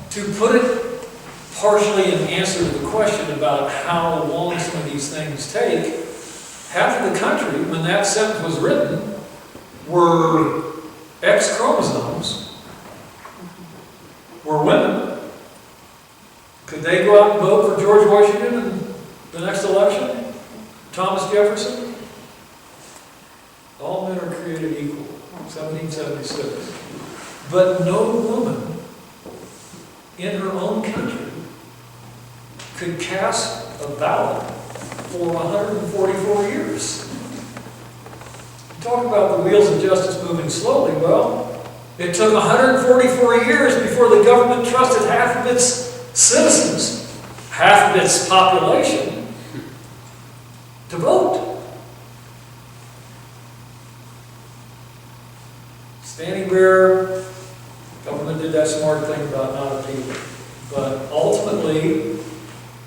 to put it partially in answer to the question about how long some of these things take, half of the country, when that sentence was written, were X chromosomes, were women. Could they go out and vote for George Washington in the next election? Thomas Jefferson? All men are created equal, 1776. But no woman in her own country could cast a ballot for 144 years. Talk about the wheels of justice moving slowly. Well, it took 144 years before the government trusted half of its citizens, half of its population, to vote. Standing Bear, government did that smart thing about not appealing. But ultimately,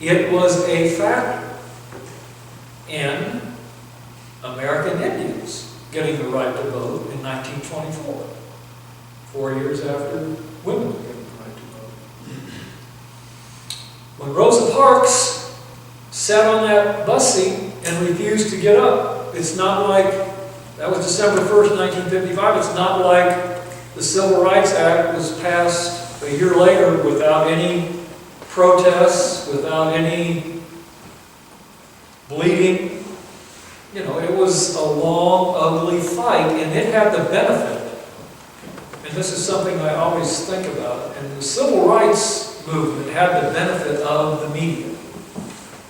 it was a factor in American Indians getting the right to vote in 1924, 4 years after women were getting the right to vote. When Rosa Parks sat on that bus seat and refused to get up, it's not like, that was December 1st, 1955, it's not like the Civil Rights Act was passed a year later without any protests, without any bleeding. You know, it was a long, ugly fight, and it had the benefit, and this is something I always think about, and the Civil Rights Movement had the benefit of the media.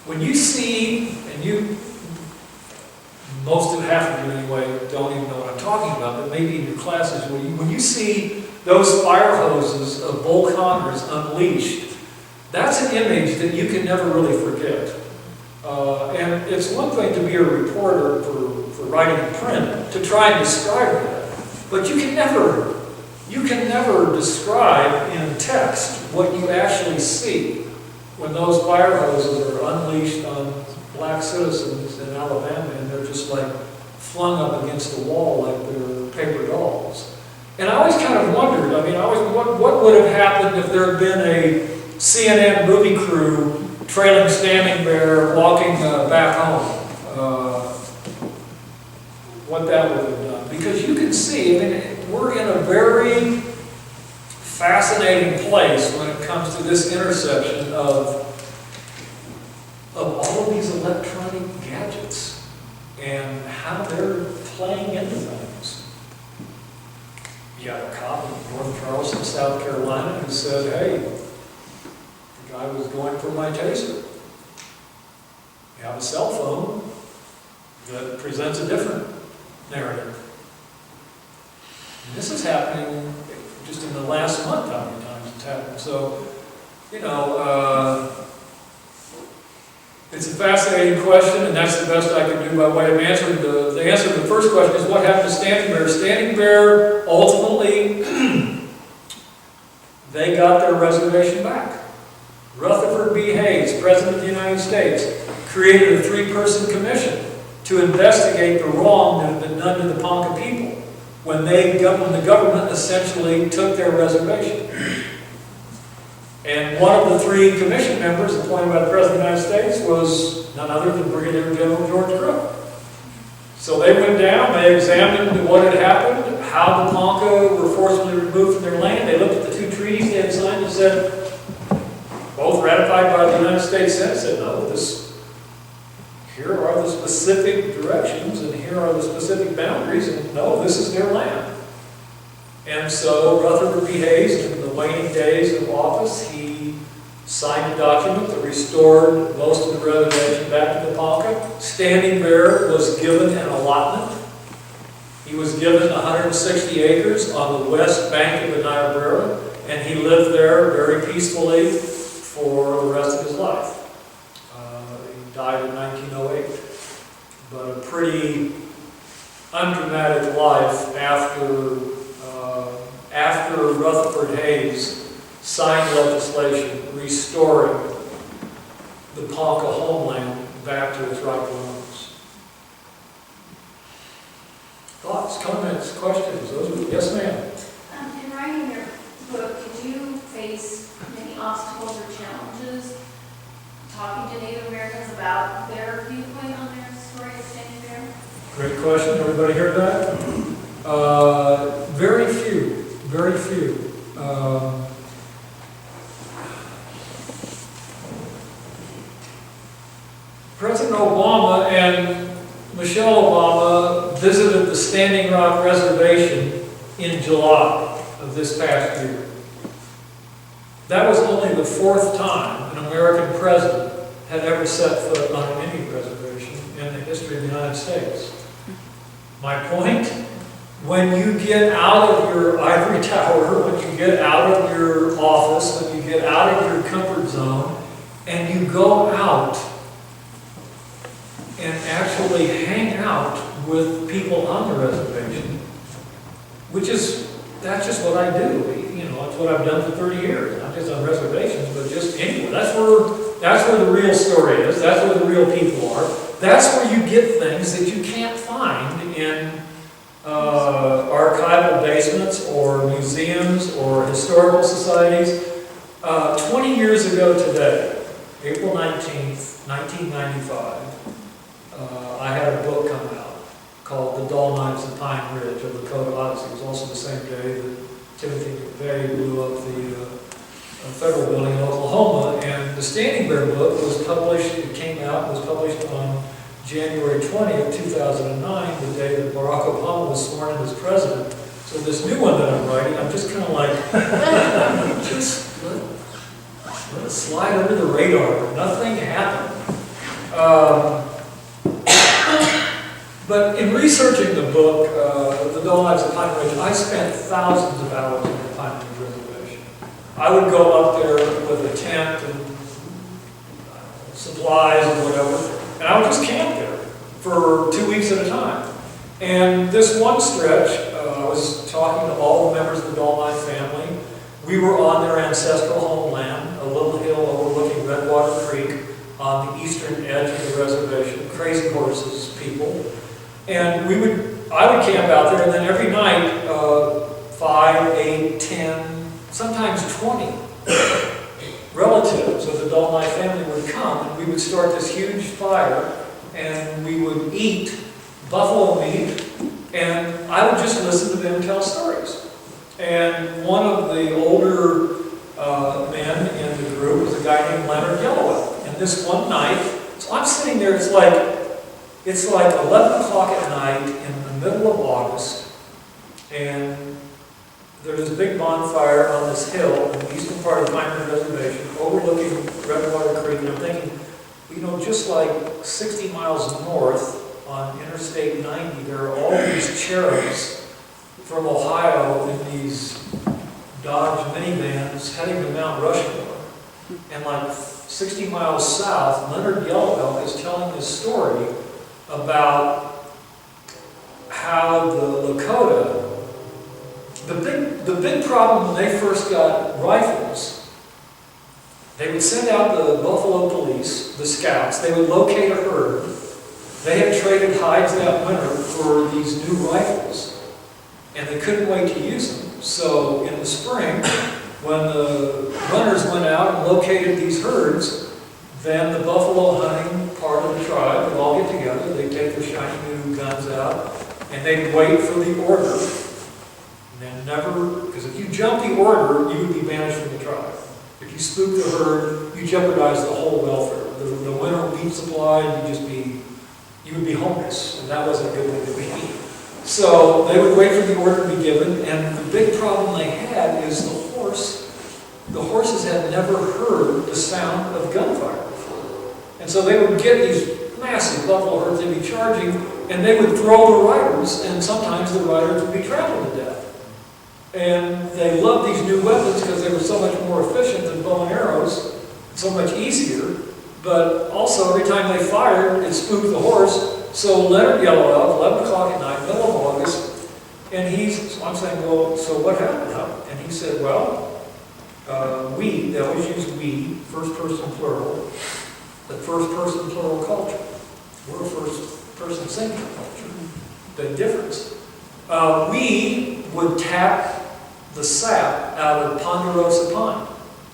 When you see, and you, most of half of you anyway, don't even know what I'm talking about, but maybe in your classes, when you see those fire hoses of Bull Connors unleashed, that's an image that you can never really forget. And it's one thing to be a reporter for writing in print, to try and describe that, but you can never describe in text what you actually see when those fire hoses are unleashed on black citizens in Alabama, and they're just like flung up against the wall like they're paper dolls. And I always kind of wondered, what would have happened if there had been a CNN movie crew trailing Standing Bear, walking back home, what that would have done. Because you can see, we're in a very fascinating place when it comes to this intersection of all of these electronic gadgets and how they're playing into things. You have a cop in North Charleston, South Carolina, who said, hey, the guy was going for my taser. You have a cell phone that presents a different narrative. And this is happening just in the last month, how many times it's happened. So, it's a fascinating question, and that's the best I can do by way of answering. The answer to the first question is what happened to Standing Bear. Standing Bear, ultimately, they got their reservation back. Rutherford B. Hayes, President of the United States, created a 3-person commission to investigate the wrong that had been done to the Ponca people when the government essentially took their reservation. And one of the 3 commission members appointed by the President of the United States was none other than Brigadier General George Crook. So they went down, they examined what had happened, how the Ponca were forcibly removed from their land. They looked at the 2 treaties they had signed and said, both ratified by the United States Senate, said, no, here are the specific directions and here are the specific boundaries, and no, this is their land. And so Rutherford B. Hayes, in the waning days of office, he signed a document that restored most of the reservation back to the Ponca. Standing Bear was given an allotment. He was given 160 acres on the west bank of the Niobrara, and he lived there very peacefully for the rest of his life. He died in 1908, but a pretty undramatic life after Rutherford Hayes signed legislation restoring the Ponca homeland back to its rightful owners. Thoughts, comments, questions? Yes, ma'am. In writing your book, did you face many obstacles or challenges talking to Native Americans about their viewpoint on their story of Standing Bear? Great question. Everybody heard that? Very few. Very few. President Obama and Michelle Obama visited the Standing Rock Reservation in July of this past year. That was only the fourth time an American president had ever set foot on an Indian reservation in the history of the United States. My point, when you get out of your ivory tower, when you get out of your office, when you get out of your comfort zone, and you go out and actually hang out with people on the reservation, that's just what I do. You know, that's what I've done for 30 years, not just on reservations, but just anywhere. That's where the real story is. That's where the real people are. That's where you get things that you can't find in archival basements or museums or historical societies. 20 years ago today, April 19th, 1995, I had a book come out called The Dull Knives of Pine Ridge, or the Code of Odyssey. It was also the same day that Timothy McVeigh blew up the federal building in Oklahoma. And the Standing Bear book was published, was published on January 20th, 2009, the day that Barack Obama was sworn in as president. So this new one that I'm writing, I'm just kind of like, just let it slide under the radar. Nothing happened. But in researching the book, The Dull Knives of Pine Ridge, I spent thousands of hours on the Pine Ridge Reservation. I would go up there with a tent and supplies and whatever, and I would just camp there for 2 weeks at a time. And this one stretch, I was talking to all the members of the Dull Knife family. We were on their ancestral homeland, a little hill overlooking Redwater Creek on the eastern edge of the reservation. Crazy horses, people. And I would camp out there, and then every night, 5, 8, 10, sometimes 20 relatives of the Dull Knife family would come, and we would start this huge fire, and we would eat buffalo meat, and I would just listen to them tell stories. And one of the older men in the group was a guy named Leonard Yellowell. And this one night, so I'm sitting there, it's like 11 o'clock at night in the middle of August, and there's this big bonfire on this hill in the eastern part of the Pine Ridge Reservation, overlooking Redwater Creek, and I'm thinking, you know, just like 60 miles north on Interstate 90, there are all these cherubs from Ohio in these Dodge minivans heading to Mount Rushmore. And like 60 miles south, Leonard Yellowell is telling this story about how the Lakota, the big problem when they first got rifles, they would send out the Buffalo Police, the scouts, they would locate a herd. They had traded hides that winter for these new rifles, and they couldn't wait to use them. So in the spring, when the runners went out and located these herds, then the buffalo hunting part of the tribe would all get together, they'd take their shiny new guns out, and they'd wait for the order. And then never, because if you jump the order, you would be banished from the tribe. If you spook the herd, you jeopardize the whole welfare. The winter meat supply, you would be homeless, and that wasn't a good thing to be. So they would wait for the order to be given, and the big problem they had is the horse. The horses had never heard the sound of gunfire before. And so they would get these massive buffalo herds they'd be charging, and they would throw the riders, and sometimes the riders would be trampled to death. And they loved these new weapons because they were so much more efficient than bow and arrows, so much easier. But also, every time they fired, it spooked the horse. So Leonard Yellowell, 11 o'clock at night, middle of August, and I'm saying, well, so what happened? And he said, well, they always use we, first person plural, the first person plural culture. We're a first person singular culture. The difference. We would tap the sap out of ponderosa pine.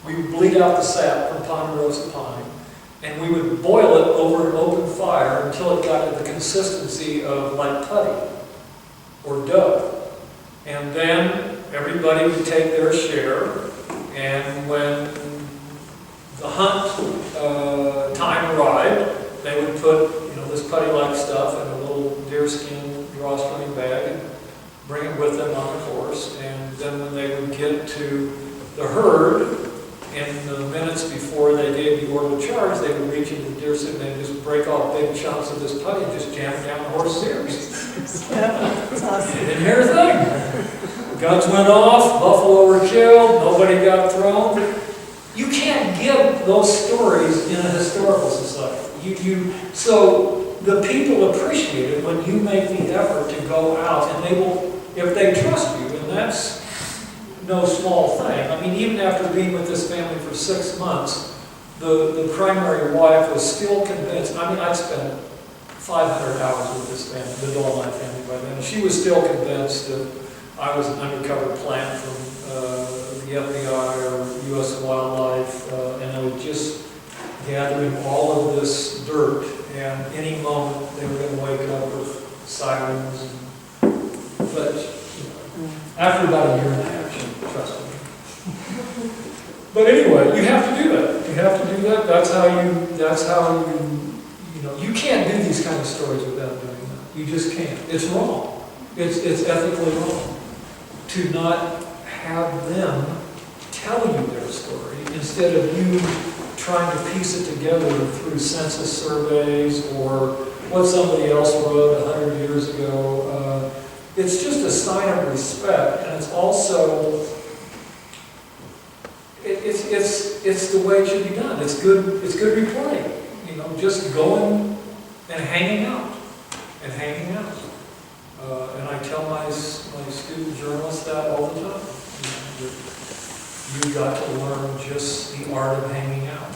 We would bleed out the sap from ponderosa pine, and we would boil it over an open fire until it got to the consistency of like putty or dough. And then everybody would take their share, and when the hunt time arrived, they would put this putty-like stuff in a little deerskin drawstring bag and bring it with them on the horse. And then when they would get to the herd, in the minutes before they gave the order of charge, they would reach into the deer suit and they'd just break off big chunks of this putty and just jam it down the horse's ears. You didn't hear a thing. Guns went off, buffalo were killed, nobody got thrown. You can't give those stories in a historical society. So the people appreciate it when you make the effort to go out, and they will, if they trust you, and that's no small thing. I mean, even after being with this family for 6 months, the primary wife was still convinced. I mean, I'd spent 500 hours with this family, the Dolomite family by then, and she was still convinced that I was an undercover plant from the FBI or U.S. Wildlife, and I was just gathering all of this dirt, and any moment they were going to wake up with sirens. But after about a year and a half, she trusted me. But anyway, you have to do that. You have to do that. That's how you can't do these kind of stories without doing that. You just can't. It's wrong. It's ethically wrong to not have them tell you their story instead of you trying to piece it together through census surveys or what somebody else wrote 100 years ago. It's just a sign of respect, and it's also it's the way it should be done. It's good reporting. Just going and hanging out and I tell my student journalists that all the time. You've got to learn just the art of hanging out.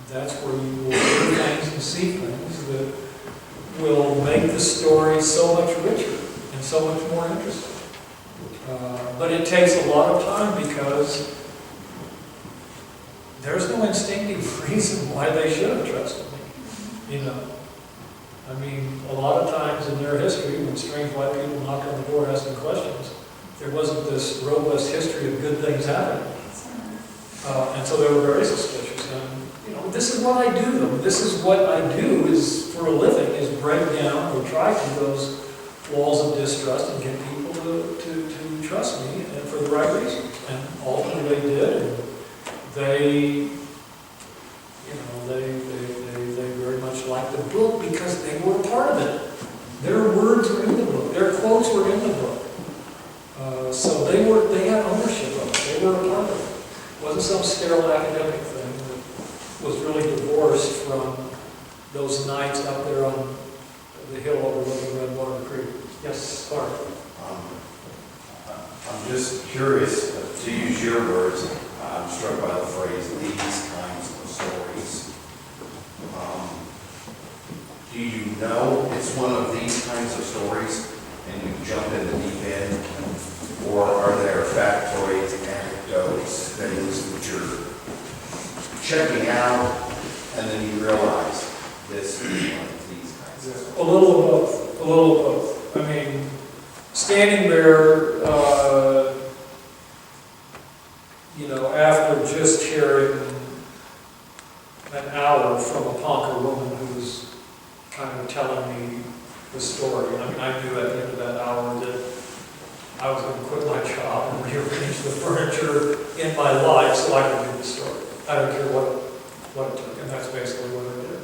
That's where you will hear things and see things that will make the story so much richer and so much more interesting. But it takes a lot of time because there's no instinctive reason why they should have trusted me. I mean, a lot of times in their history, when strange white people knocked on the door asking questions, there wasn't this robust history of good things happening. And so they were very suspicious. And, this is what I do. This is what I do is for a living, is break down or try to those walls of distrust and get people to trust me and for the right reasons. And ultimately they did. And they very much liked the book because they were a part of it. Their words were in the book. Their quotes were in the book. So they had ownership of it. They were a part of it. It wasn't some sterile academic thing that was really divorced from those nights out there on the hill overlooking Redwater Creek. Yes, Clark. I'm just curious, to use your words, I'm struck by the phrase, these kinds of stories. Do you know it's one of these kinds of stories and you jump in the deep end? Or are there factoids, anecdotes, things that you're checking out and then you realize this is one of these kinds of stories? A little of both. A little of both. I mean, standing there, after just hearing an hour from a Ponca woman who was kind of telling me the story. I mean, I knew at the end of that hour that I was going to quit my job and rearrange the furniture in my life so I could do the story. I don't care what it took, and that's basically what I did.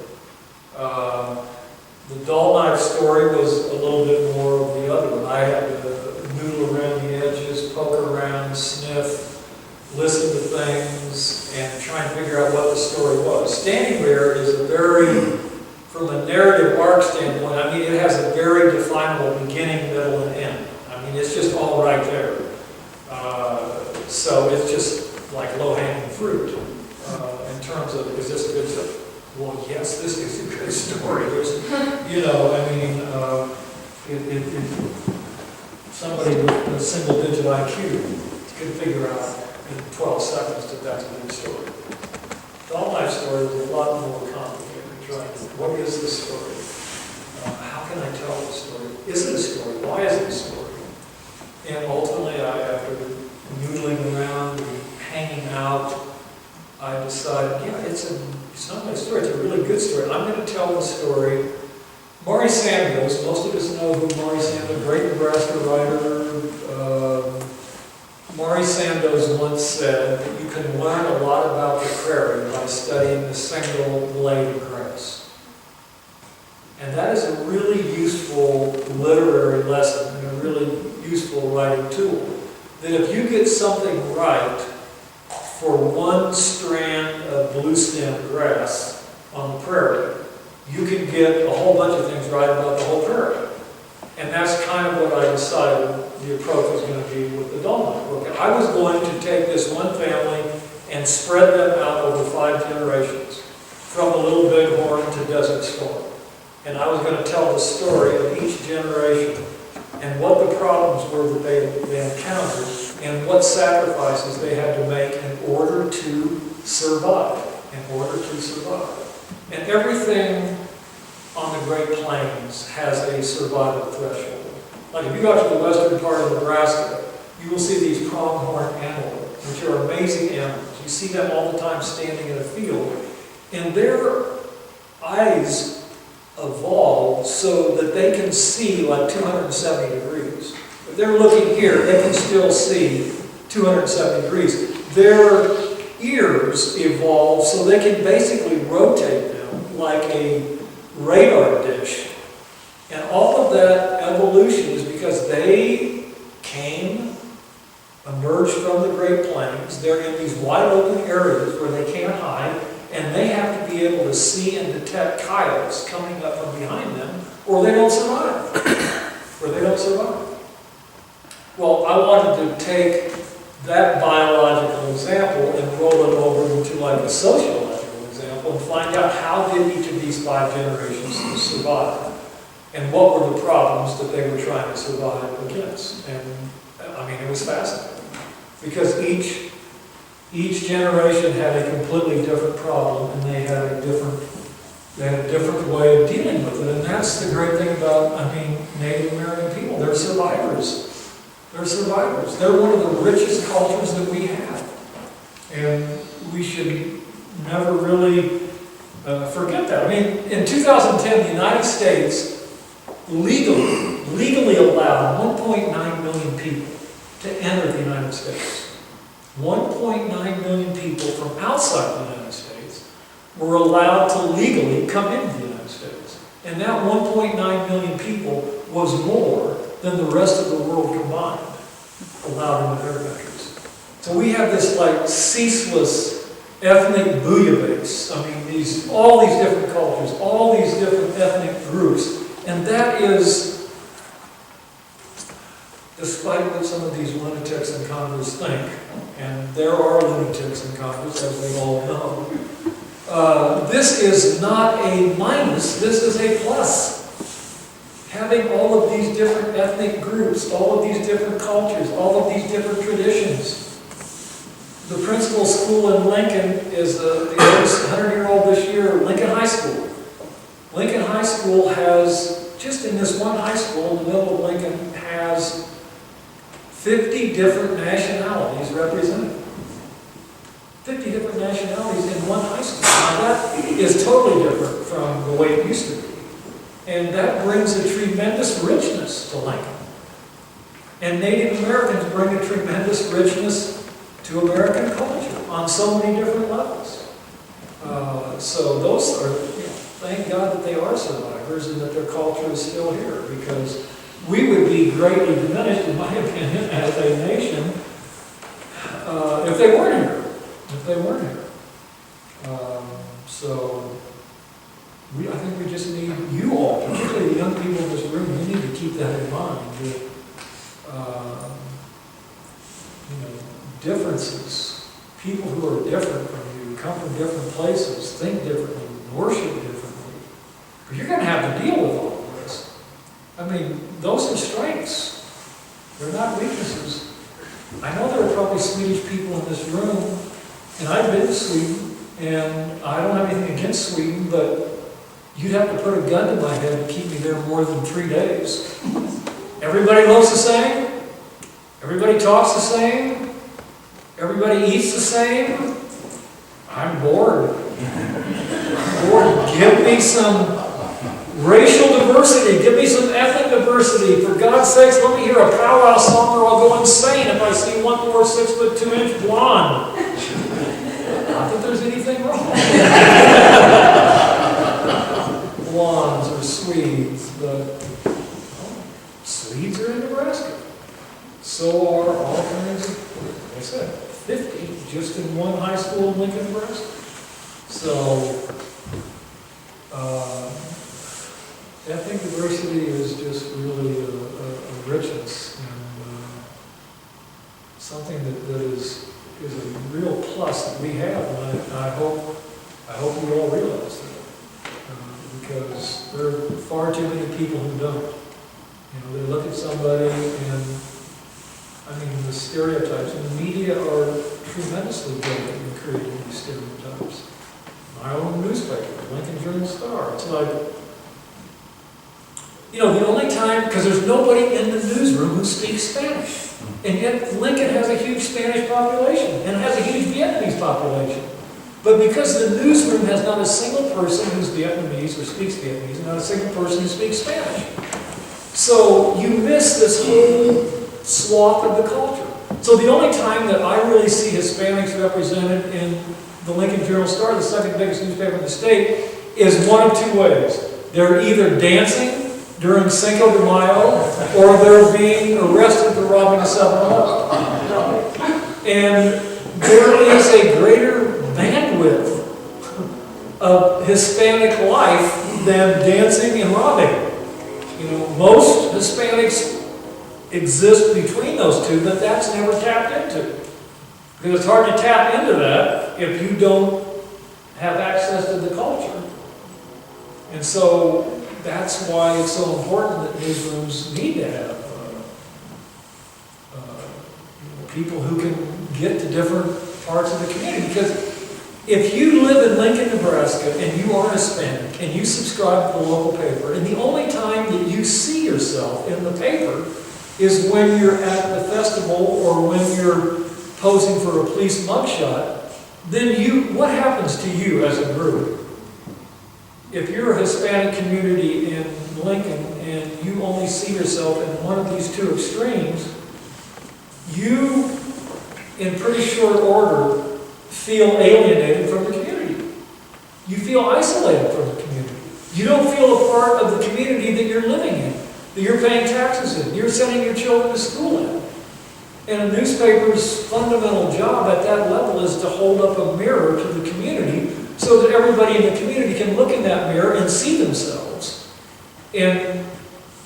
The dull knife story was a little bit more of the other one. I had to noodle around the edges, poke around, sniff, listen to things, and try and figure out what the story was. Standing There is a very, from a narrative arc standpoint, I mean, it has a very definable beginning, middle, and end. I mean, it's just all right there. So it's just like low-hanging fruit in terms of, is this a good story? Well, yes, this is a good story. Somebody with a single-digit IQ could figure out in 12 seconds that that's a good story. The all-life story is a lot more complicated. What is the story? How can I tell the story? Is it a story? Why is it a story? And ultimately, after noodling around and hanging out, I decided, it's not my story, it's a really good story. I'm going to tell the story. Maury Sandoz, most of us know who Maury Sandoz, great Nebraska writer. Maury Sandoz once said that you can learn a lot about the prairie by studying the single blade of grass. And that is a really useful literary lesson and a really useful writing tool. That if you get something right for one strand of blue stem grass on the prairie, you can get a whole bunch of things right about the whole prairie. And that's kind of what I decided the approach was going to be with the Dolomite book. I was going to take this one family and spread them out over 5 generations, from the Little Bighorn to Desert Storm. And I was going to tell the story of each generation and what the problems were that they encountered and what sacrifices they had to make in order to survive, And everything on the Great Plains has a survival threshold. Like if you go to the western part of Nebraska, you will see these pronghorn antelope, which are amazing animals. You see them all the time standing in a field, and their eyes evolve so that they can see like 270 degrees. If they're looking here, they can still see 270 degrees. Their ears evolve so they can basically rotate them like a radar dish. And all of that evolution is because they emerged from the Great Plains. They're in these wide open areas where they can't hide, and they have to be able to see and detect coyotes coming up from behind them, or they don't survive. Well, I wanted to take that biological example and roll it over into like a sociological example and find out how did each of these 5 generations survive, and what were the problems that they were trying to survive against. And I mean, it was fascinating because each generation had a completely different problem, and they had a different way of dealing with it. And that's the great thing about, Native American people. They're survivors. They're one of the richest cultures that we have. And we should never really forget that. In 2010, the United States legally allowed 1.9 million people to enter the United States. 1.9 million people from outside the United States were allowed to legally come into the United States. And that 1.9 million people was more than the rest of the world combined allowed into their countries. So we have this like ceaseless ethnic bouillabaisse. All these different cultures, all these different ethnic groups. And that is, despite what some of these lunatics in Congress think, and there are lunatics in Congress, as we all know, this is not a minus, this is a plus. Having all of these different ethnic groups, all of these different cultures, all of these different traditions. The principal school in Lincoln is the oldest 100-year-old this year, Lincoln High School. Lincoln High School has, just in this one high school in the middle of Lincoln, has 50 different nationalities represented. 50 different nationalities in one high school. Now that is totally different from the way it used to be. And that brings a tremendous richness to Lincoln. And Native Americans bring a tremendous richness to American culture on so many different levels. So those are, thank God that they are survivors and that their culture is still here, because we would be greatly diminished, in my opinion, as a nation if they weren't here. I think we just need you all, particularly the young people in this room, you need to keep that in mind. That, differences, people who are different from you, come from different places, think differently, worship differently. But you're going to have to deal with all of this. Those are strengths. They're not weaknesses. I know there are probably Swedish people in this room, and I've been to Sweden, and I don't have anything against Sweden, but you'd have to put a gun to my head to keep me there more than 3 days. Everybody looks the same. Everybody talks the same. Everybody eats the same. I'm bored. Give me some racial diversity. Give me some ethnic diversity. For God's sakes, let me hear a powwow song or I'll go insane if I see one more 6'2" blonde. there's anything wrong. Blondes or Swedes, but Swedes are in Nebraska. So are all kinds of, like I said, 50 just in one high school in Lincoln, Nebraska. So, ethnic diversity is just really a richness and something that is a real plus that we have, and I hope you all realize that, because there are far too many people who don't. They look at somebody and, the stereotypes in the media are tremendously good at creating these stereotypes. My own newspaper, Lincoln Journal-Star, it's like, the only time, because there's nobody in the newsroom who speaks Spanish. And yet Lincoln has a huge Spanish population and has a huge Vietnamese population. But because the newsroom has not a single person who's Vietnamese or speaks Vietnamese, and not a single person who speaks Spanish. So you miss this whole swath of the culture. So the only time that I really see Hispanics represented in the Lincoln Journal-Star, the second biggest newspaper in the state, is one of two ways. They're either dancing during Cinco de Mayo, or they're being arrested for robbing a 7-Eleven. And there is a greater bandwidth of Hispanic life than dancing and robbing. Most Hispanics exist between those two, but that's never tapped into. Because it's hard to tap into that if you don't have access to the culture. And so that's why it's so important that newsrooms need to have people who can get to different parts of the community. Because if you live in Lincoln, Nebraska, and you are Hispanic, and you subscribe to the local paper, and the only time that you see yourself in the paper is when you're at the festival or when you're posing for a police mugshot, then what happens to you as a group? If you're a Hispanic community in Lincoln and you only see yourself in one of these two extremes, you, in pretty short order, feel alienated from the community. You feel isolated from the community. You don't feel a part of the community that you're living in, that you're paying taxes in, you're sending your children to school in. And a newspaper's fundamental job at that level is to hold up a mirror to the community so that everybody in the community can look in that mirror and see themselves in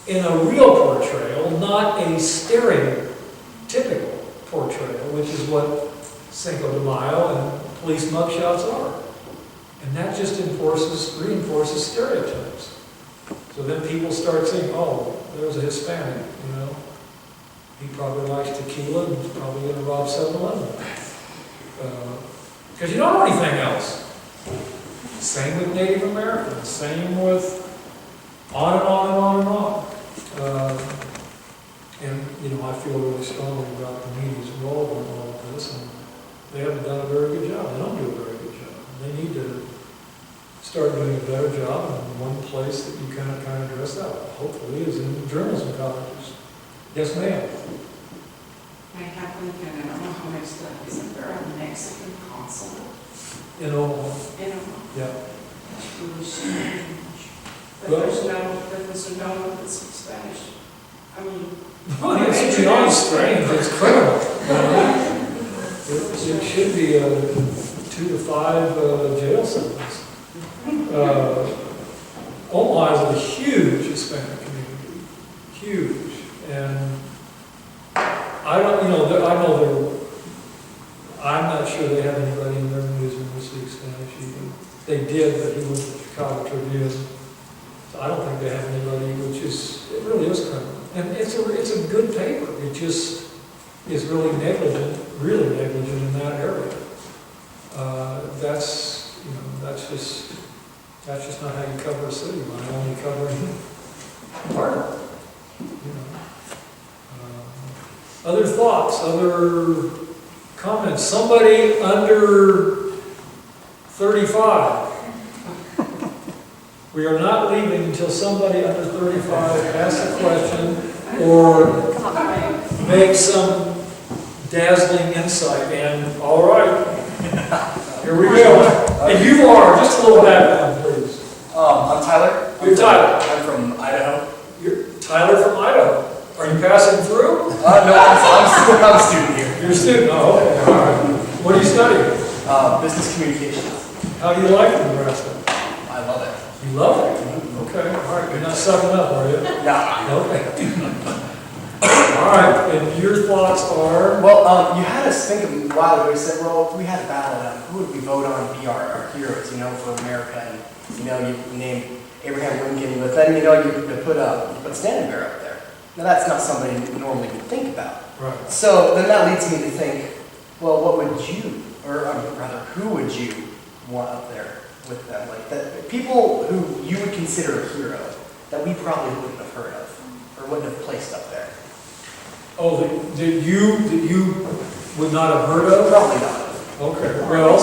a real portrayal, not a stereotypical portrayal, which is what Cinco de Mayo and police mugshots are. And that just reinforces stereotypes. So then people start saying, oh, there's a Hispanic, he probably likes tequila and he's probably going to rob 7-Eleven. Because you don't know anything else. Same with Native Americans, same with on and on and on and on. And I feel really strongly about the media's role in all of this, and they haven't done a very good job. They don't do a very good job. They need to start doing a better job, and one place that you kind of address that, hopefully, is in journalism colleges. Yes, ma'am. I happen to, I don't know how much stuff, isn't there a Mexican consulate? In Omaha. In Omaha? Yeah. But there's no one that speaks Spanish. Well, it's beyond strange, it's criminal. It should be a 2 to 5 jail sentence. Omaha is a huge Hispanic community, huge, and I'm not sure they have anybody in their newsroom who speaks Spanish either. They did, but he went to the Chicago Tribune. So I don't think they have anybody, it really is criminal. And it's a good paper. It just is really negligent in that area. That's just not how you cover a city by only covering part of it. Other thoughts, other comments? Somebody under 35. We are not leaving until somebody under 35 asks a question or makes some dazzling insight. And all right, Here we go. And you are, just a little background, please. I'm Tyler. You're Tyler. I'm from Idaho. You're Tyler from Idaho. Are you passing through? No, I'm a student here. You're a student, oh, okay, all right. What are you studying? Business communications. How do you like Nebraska? I love it. You love it? Okay, all right, you're not sucking up, are you? No. Okay. All right, and your thoughts are? Well, you had us think a while ago. You said, well, if we had a battle, who would we vote on to be our heroes, for America? And, you named Abraham Lincoln, but then, you put Standing Bear up there. Now, that's not somebody you normally would think about. Right. So then that leads me to think, well, what would you, or rather, who would you want up there with them? Like that, people who you would consider a hero that we probably wouldn't have heard of or wouldn't have placed up there. Oh, that you would not have heard of? Probably not. Okay, well,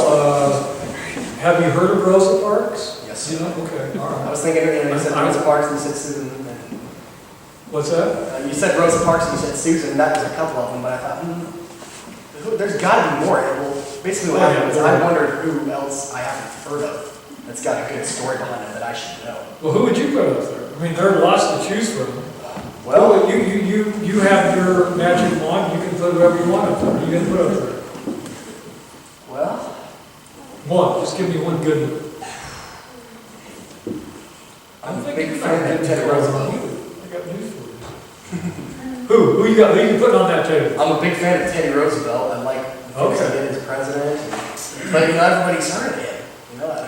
have you heard of Rosa Parks? Yes. Okay, all I right. was thinking, you said Rosa Parks and you said Susan. What's that? You said Rosa Parks and you said Susan. That was a couple of them, but I thought, there's got to be more. Well, basically what happened was I wondered who else I haven't heard of that's got a good story behind it that I should know. Well, who would you put up there? I mean, there are lots to choose from. Well, you have your magic wand. You can put whoever you want up there. You can put up there. well, One. Just give me one good one. I'm a think big you're fan not of Teddy Roosevelt. I got news for you. Who you got? Who you putting on that table? I'm a big fan of Teddy Roosevelt. I like the things he did as president. But everybody's heard of him.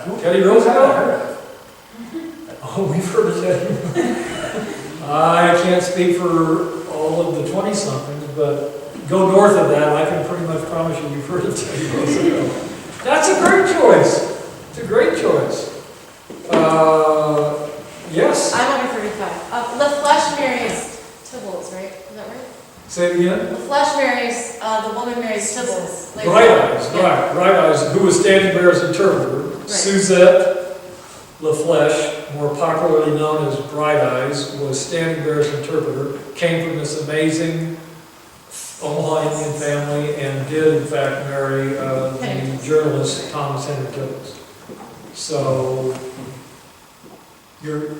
Who? Teddy who haven't Roosevelt? heard of? Oh, we've heard of Teddy. I can't speak for all of the 20-somethings, but go north of that, I can pretty much promise you you've heard of Teddy Roosevelt. That's a great choice. It's a great choice. Yes. I'm over 35. The flesh marries Tibbles, right? Is that right? Say it again. The flesh marries, the woman marries Tibbles. Like, Bright Eyes, yeah. right. Bright Eyes, who was Standing Bear's interpreter. Right. Suzette LaFleche, more popularly known as Bright Eyes, was Standing Bear's interpreter, came from this amazing Omaha Indian family and did in fact marry the journalist Thomas Henry Tibbles. So you're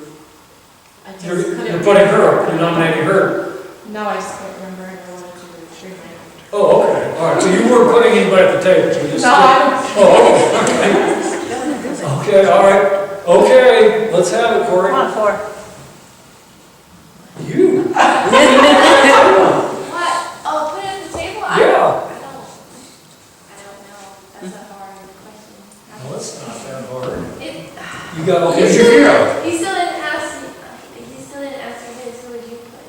putting her up, you're nominating her. No, I just can't remember. I wanted to read my. Oh, okay, all right, so you weren't putting anybody at the table, you just. No, Oh, okay, all right. Okay, let's have it, Corey. Come on, 4. You? What? Oh, put it at the table? Yeah. I don't know. That's a hard question. No, it's not that hard. It, You got, Who's your hero? you still didn't ask, you still didn't answer his, who would you put?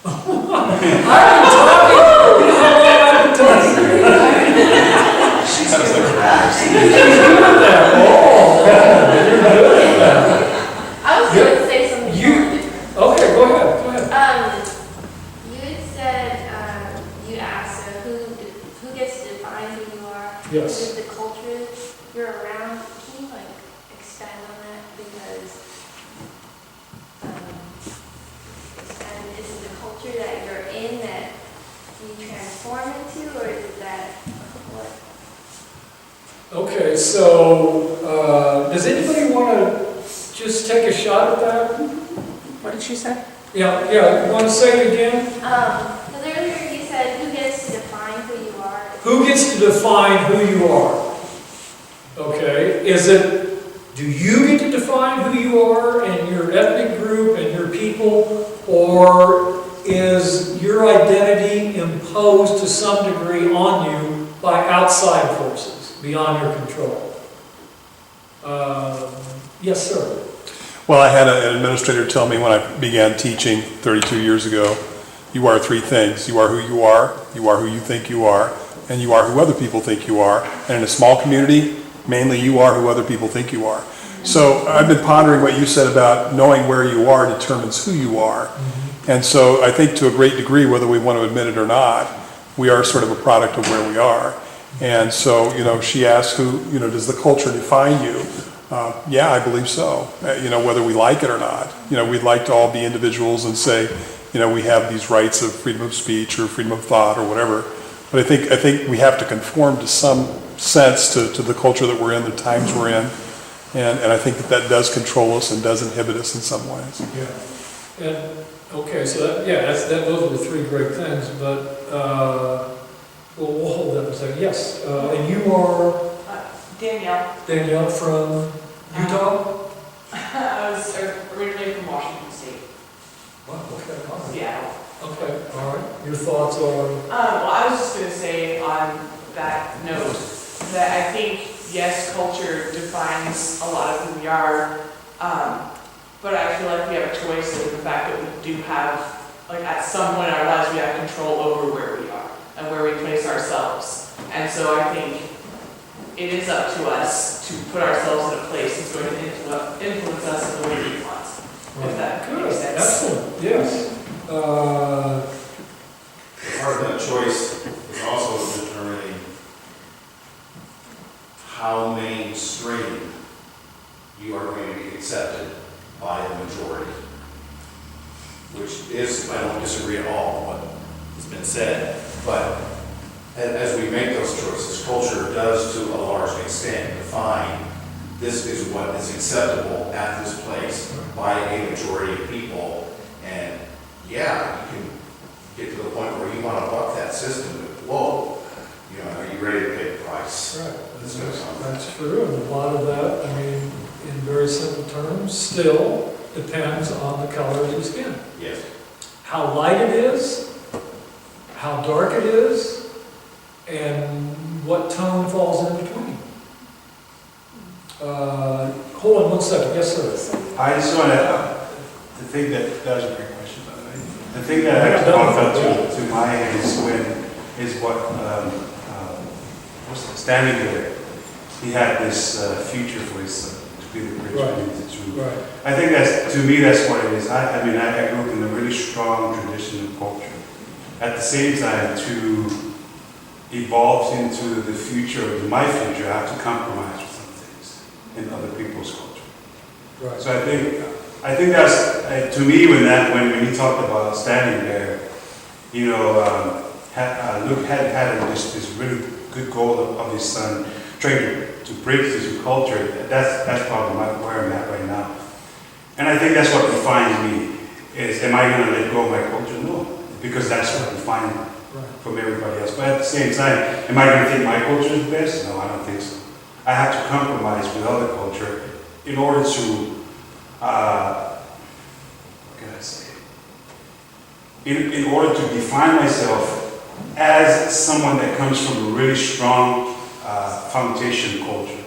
I've been talking, you know how long I've been talking? She's like, You're good at that. Oh, you're good at that. I was going to say something different. Okay, go ahead. You had said, you asked who gets to define who you are? Yes. Is it the culture you're around? Can you expand on that? Because, and is it the culture that you're in that you transform into, or is it that what? Okay, so, does anybody want to just take a shot at that? What did she say? Yeah, you want to say it again? Because earlier you said who gets to define who you are. Who gets to define who you are? Okay, is it, do you get to define who you are and your ethnic group and your people, or is your identity imposed to some degree on you by outside forces, beyond your control? Yes, sir. Well, I had an administrator tell me when I began teaching 32 years ago, you are 3 things. You are who you are who you think you are, and you are who other people think you are. And in a small community, mainly you are who other people think you are. So I've been pondering what you said about knowing where you are determines who you are. And so I think to a great degree, whether we want to admit it or not, we are sort of a product of where we are. And so, she asked who, does the culture define you? Yeah, I believe so. Whether we like it or not. We'd like to all be individuals and say, we have these rights of freedom of speech or freedom of thought or whatever. But I think we have to conform to some sense to the culture that we're in, the times we're in. And I think that does control us and does inhibit us in some ways. Yeah. And, okay, so those are the three great things, but, well, we'll hold that for a second. Yes, and you are Danielle. From Utah? I was originally from Washington State, Wow, okay, all right. Seattle. Okay, all right. Your thoughts are? Well, I was just gonna say on that note, that I think, yes, culture defines a lot of who we are, but I feel like we have a choice in the fact that we do have, like, at some point in our lives, we have control over where we are and where we place ourselves. And so I think it is up to us to put ourselves in a place that's going to influence us in the way we want, if that makes sense. Excellent, yes. Part of that choice is also determining how mainstream you are going to be accepted by the majority. Which is, I don't disagree at all with what has been said, but as we make those choices, culture does to a large extent define this is what is acceptable at this place by a majority of people. And yeah, you can get to the point where you want to buck that system, but whoa, you know, are you ready to pay the price? Right. That's That's true, and a lot of that, I mean, in very simple terms, still depends on the color of your skin. Yes. How light it is, how dark it is, and what tone falls in between. Hold on one second, yes, sir. I just want the thing that was a great question, by the way. The thing that actually popped up to my head is what standing there. He had this future for his son to be the bridge between the two. Right. I think to me, that's what it is. I mean, I grew up in a really strong tradition of culture. At the same time, to evolve into the future, my future, I have to compromise with some things in other people's culture. Right. So I think that's, to me, when he talked about standing there, you know, Luke had this really good goal of his son trying to break this culture. That's probably where I'm at right now. And I think that's what defines me, is am I going to let go of my culture? No, because that's what defines me from everybody else. But at the same time, am I going to think my culture is the best? No, I don't think so. I have to compromise with other culture in order to, what can I say? In order to define myself as someone that comes from a really strong foundation culture,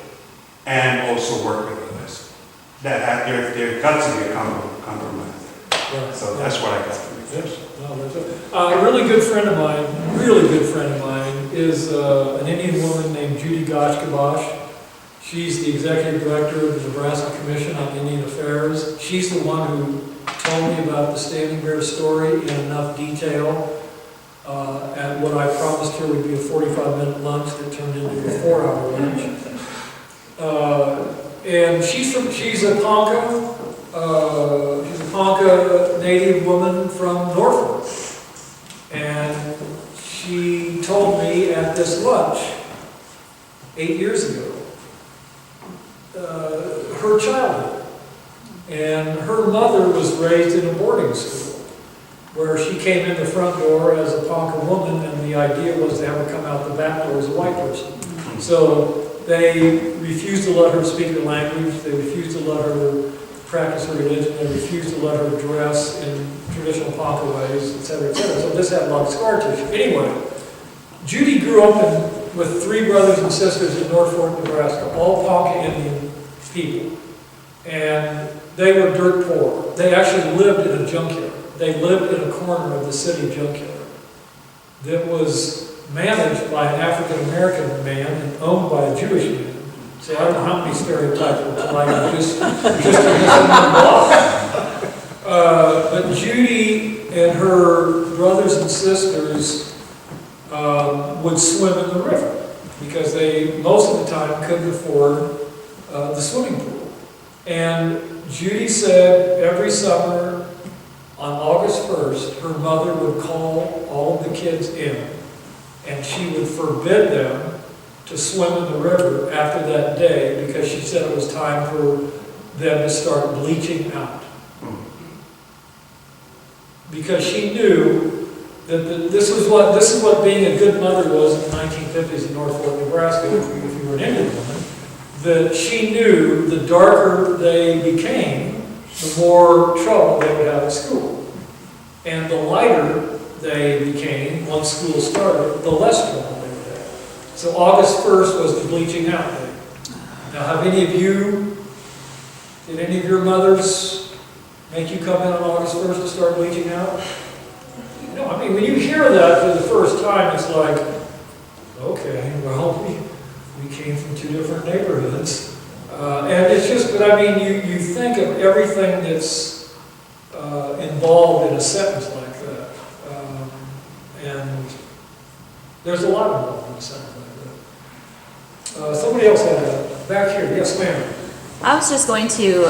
and also work with others. There got to be a compromise. Right. So that's what I got from it. Yes. No, that's it. A really good friend of mine, is an Indian woman named Judy Gosh-Kabosh. She's the executive director of the Nebraska Commission on Indian Affairs. She's the one who told me about the Standing Bear story in enough detail. And what I promised her would be a 45-minute lunch that turned into a 4-hour lunch. And she's a Ponca native woman from Norfolk. And she told me at this lunch 8 years ago, her childhood. And her mother was raised in a boarding school where she came in the front door as a Ponca woman, and the idea was to have her come out the back door as a white person. So they refused to let her speak the language, they refused to let her practice her religion, they refused to let her dress in traditional Ponca ways, et cetera, et cetera. So this had a lot of scar tissue. Anyway, Judy grew up with 3 brothers and sisters in Norfolk, Nebraska, all Ponca Indian people. And they were dirt poor. They actually lived in a junkyard. They lived in a corner of the city junkyard that was managed by an African-American man and owned by a Jewish man. So I don't know how many stereotypes will apply just in this block. But Judy and her brothers and sisters would swim in the river because they, most of the time, couldn't afford the swimming pool. And Judy said every summer on August 1st, her mother would call all of the kids in, and she would forbid them to swim in the river after that day because she said it was time for them to start bleaching out. Because she knew that this is what being a good mother was in the 1950s in North Fork, Nebraska, if you were an Indian woman, that she knew the darker they became, the more trouble they would have at school. And the lighter they became once school started, the less trouble they would have. So August 1st was the bleaching out day. Now, have any of you, did any of your mothers make you come in on August 1st to start bleaching out? No, I mean, when you hear that for the first time, it's like, okay, well, we came from two different neighborhoods. And it's just, but I mean, you think of everything that's involved in a sentence like that. And there's a lot involved in a sentence like that. Somebody else had a, back here, yes ma'am. I was just going to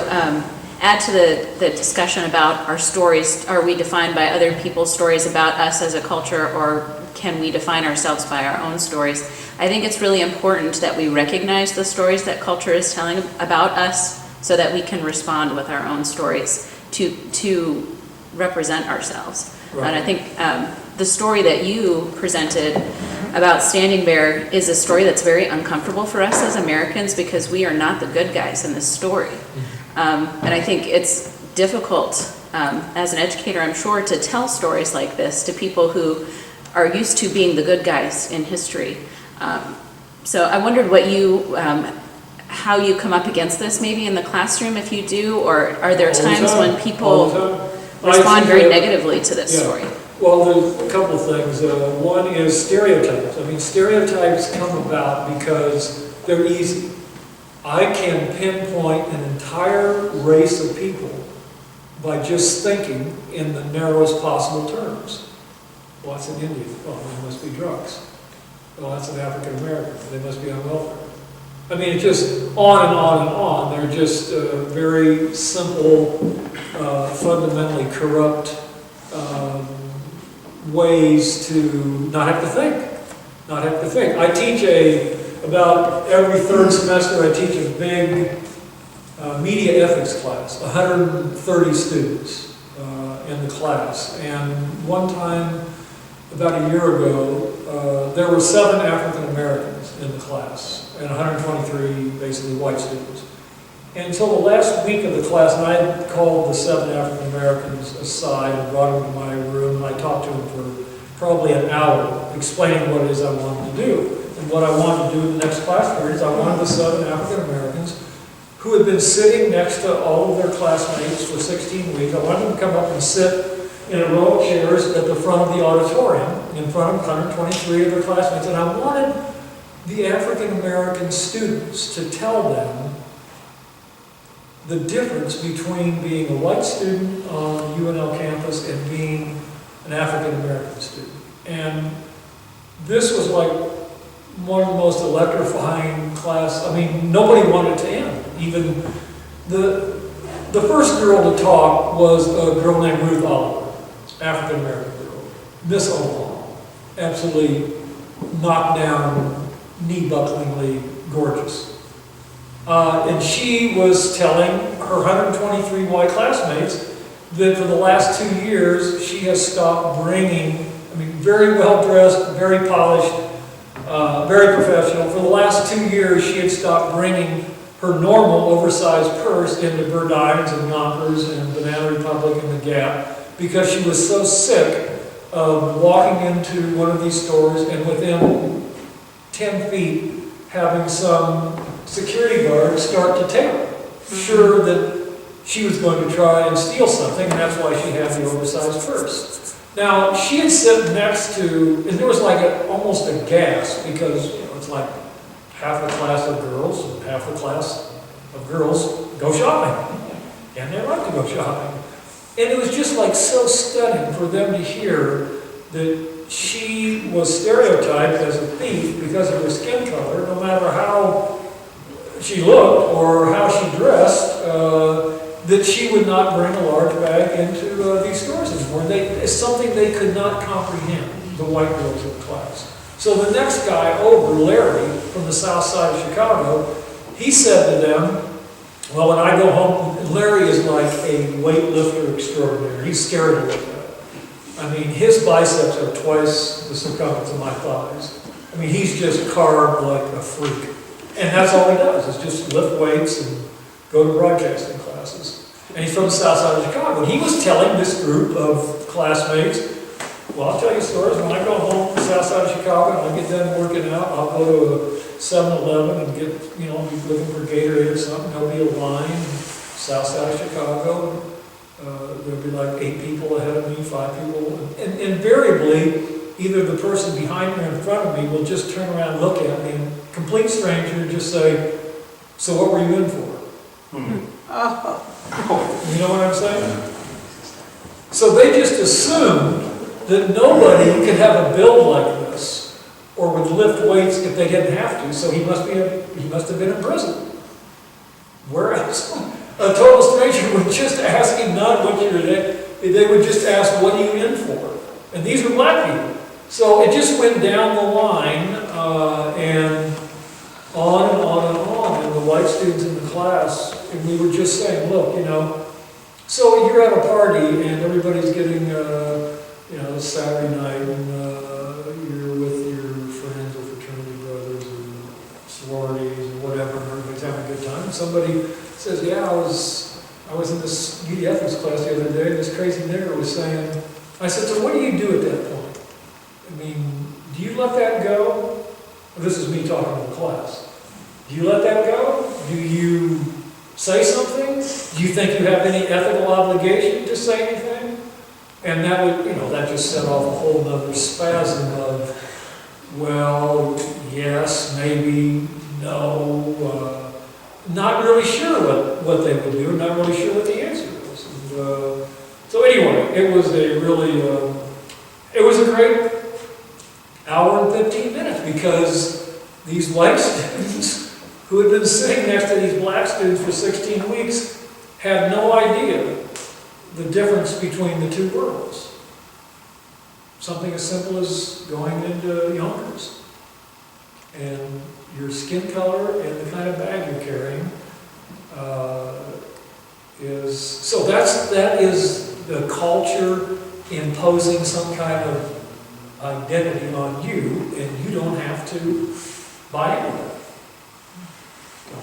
add to the discussion about our stories. Are we defined by other people's stories about us as a culture, or can we define ourselves by our own stories? I think it's really important that we recognize the stories that culture is telling about us so that we can respond with our own stories to represent ourselves. Right. And I think the story that you presented about Standing Bear is a story that's very uncomfortable for us as Americans because we are not the good guys in this story. And I think it's difficult as an educator, I'm sure, to tell stories like this to people who are used to being the good guys in history. So I wondered what you, how you come up against this maybe in the classroom if you do, or are there times when people respond very negatively to this story? Well, there's a couple of things. One is stereotypes. I mean, stereotypes come about because they're easy. I can pinpoint an entire race of people by just thinking in the narrowest possible terms. Well, that's an Indian. Well, they must be drunks. Well, that's an African American. They must be on welfare. I mean, it's just on and on and on. They're just very simple, fundamentally corrupt ways to not have to think. Not have to think. I teach about every third semester, I teach a big media ethics class, 130 students in the class. And one time, about a year ago, there were 7 African Americans in the class and 123 basically white students. And until the last week of the class, and I called the 7 African Americans aside and brought them to my room, and I talked to them for probably an hour, explaining what it is I wanted to do. And what I wanted to do in the next class period is I wanted the 7 African Americans who had been sitting next to all of their classmates for 16 weeks, I wanted them to come up and sit in a row of chairs at the front of the auditorium in front of 123 of their classmates. And I wanted the African American students to tell them the difference between being a white student on the UNL campus and being an African American student. And this was like one of the most electrifying class. I mean, nobody wanted to end. Even the first girl to talk was a girl named Ruth Oliver, African American girl, Miss Omaha, absolutely knocked down, knee-bucklingly gorgeous. And she was telling her 123 white classmates that for the last 2 years, she has stopped bringing, I mean, very well-dressed, very polished, very professional. For the last 2 years, she had stopped bringing her normal oversized purse into Burdines and Yonkers and Banana Republic and the Gap because she was so sick of walking into one of these stores and within 10 feet having some security guard start to tail her, sure that she was going to try and steal something, and that's why she had the oversized purse. Now, she had sit next to, and there was like almost a gasp because, you know, it's like half the class of girls and half the class of girls go shopping, and they like to go shopping. And it was just like so stunning for them to hear that she was stereotyped as a thief because of her skin color, no matter how she looked or how she dressed, that she would not bring a large bag into these stores anymore. It's something they could not comprehend, the white girls in the class. So the next guy over, Larry, from the south side of Chicago, he said to them, well, when I go home, Larry is like a weightlifter extraordinary. He's scary to look at. I mean, his biceps are twice the circumference of my thighs. I mean, he's just carved like a freak. And that's all he does, is just lift weights and go to broadcasting classes. And he's from the south side of Chicago. And he was telling this group of classmates, well, I'll tell you stories. When I go home to the south side of Chicago and I get done working out, I'll go to a 7-Eleven and get, be looking for Gatorade or something. There'll be a line, south side of Chicago. There'll be like 8 people ahead of me, 5 people. And invariably, either the person behind me or in front of me will just turn around and look at me, and complete stranger just say, so what were you in for? You know what I'm saying? So they just assumed that nobody could have a build like this or would lift weights if they didn't have to, so he must have been in prison. Whereas a total stranger would just ask him not what you're in, they would just ask, what are you in for? And these are black people. So it just went down the line and on and on and on. And the white students in the class, and we were just saying, look, so you're at a party and everybody's getting, Saturday night, and you're with your friends or fraternity brothers and sororities and whatever, and everybody's having a good time. And somebody says, yeah, I was in this UD ethics class the other day, and this crazy nigger was saying, I said, so what do you do at that point? I mean, do you let that go? This is me talking to the class. Do you let that go? Do you say something? Do you think you have any ethical obligation to say anything? And that would, that just set off a whole nother spasm of, well, yes, maybe, no, not really sure what they would do, not really sure what the answer was. And, so anyway, it was a great hour and 15 minutes, because these white students who had been sitting next to these black students for 16 weeks had no idea the difference between the two worlds. Something as simple as going into Yonkers and your skin color and the kind of bag you're carrying that is the culture imposing some kind of identity on you, and you don't have to buy into that.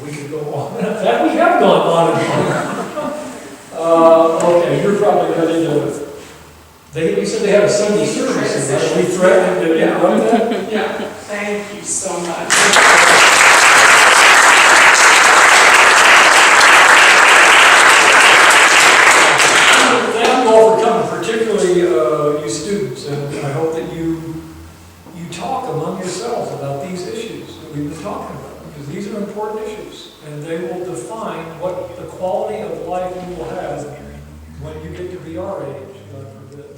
We could go on. That we have gone on and on. Okay, you're probably ready to. You said they had a Sunday service. Are we threatening to interrupt that? Yeah, thank you so much. Thank you all for coming, particularly you students, and I hope that you talk among yourselves about these issues that we've been talking about, because these are important issues, and they will define what the quality of life you will have when you get to be our age, God forbid.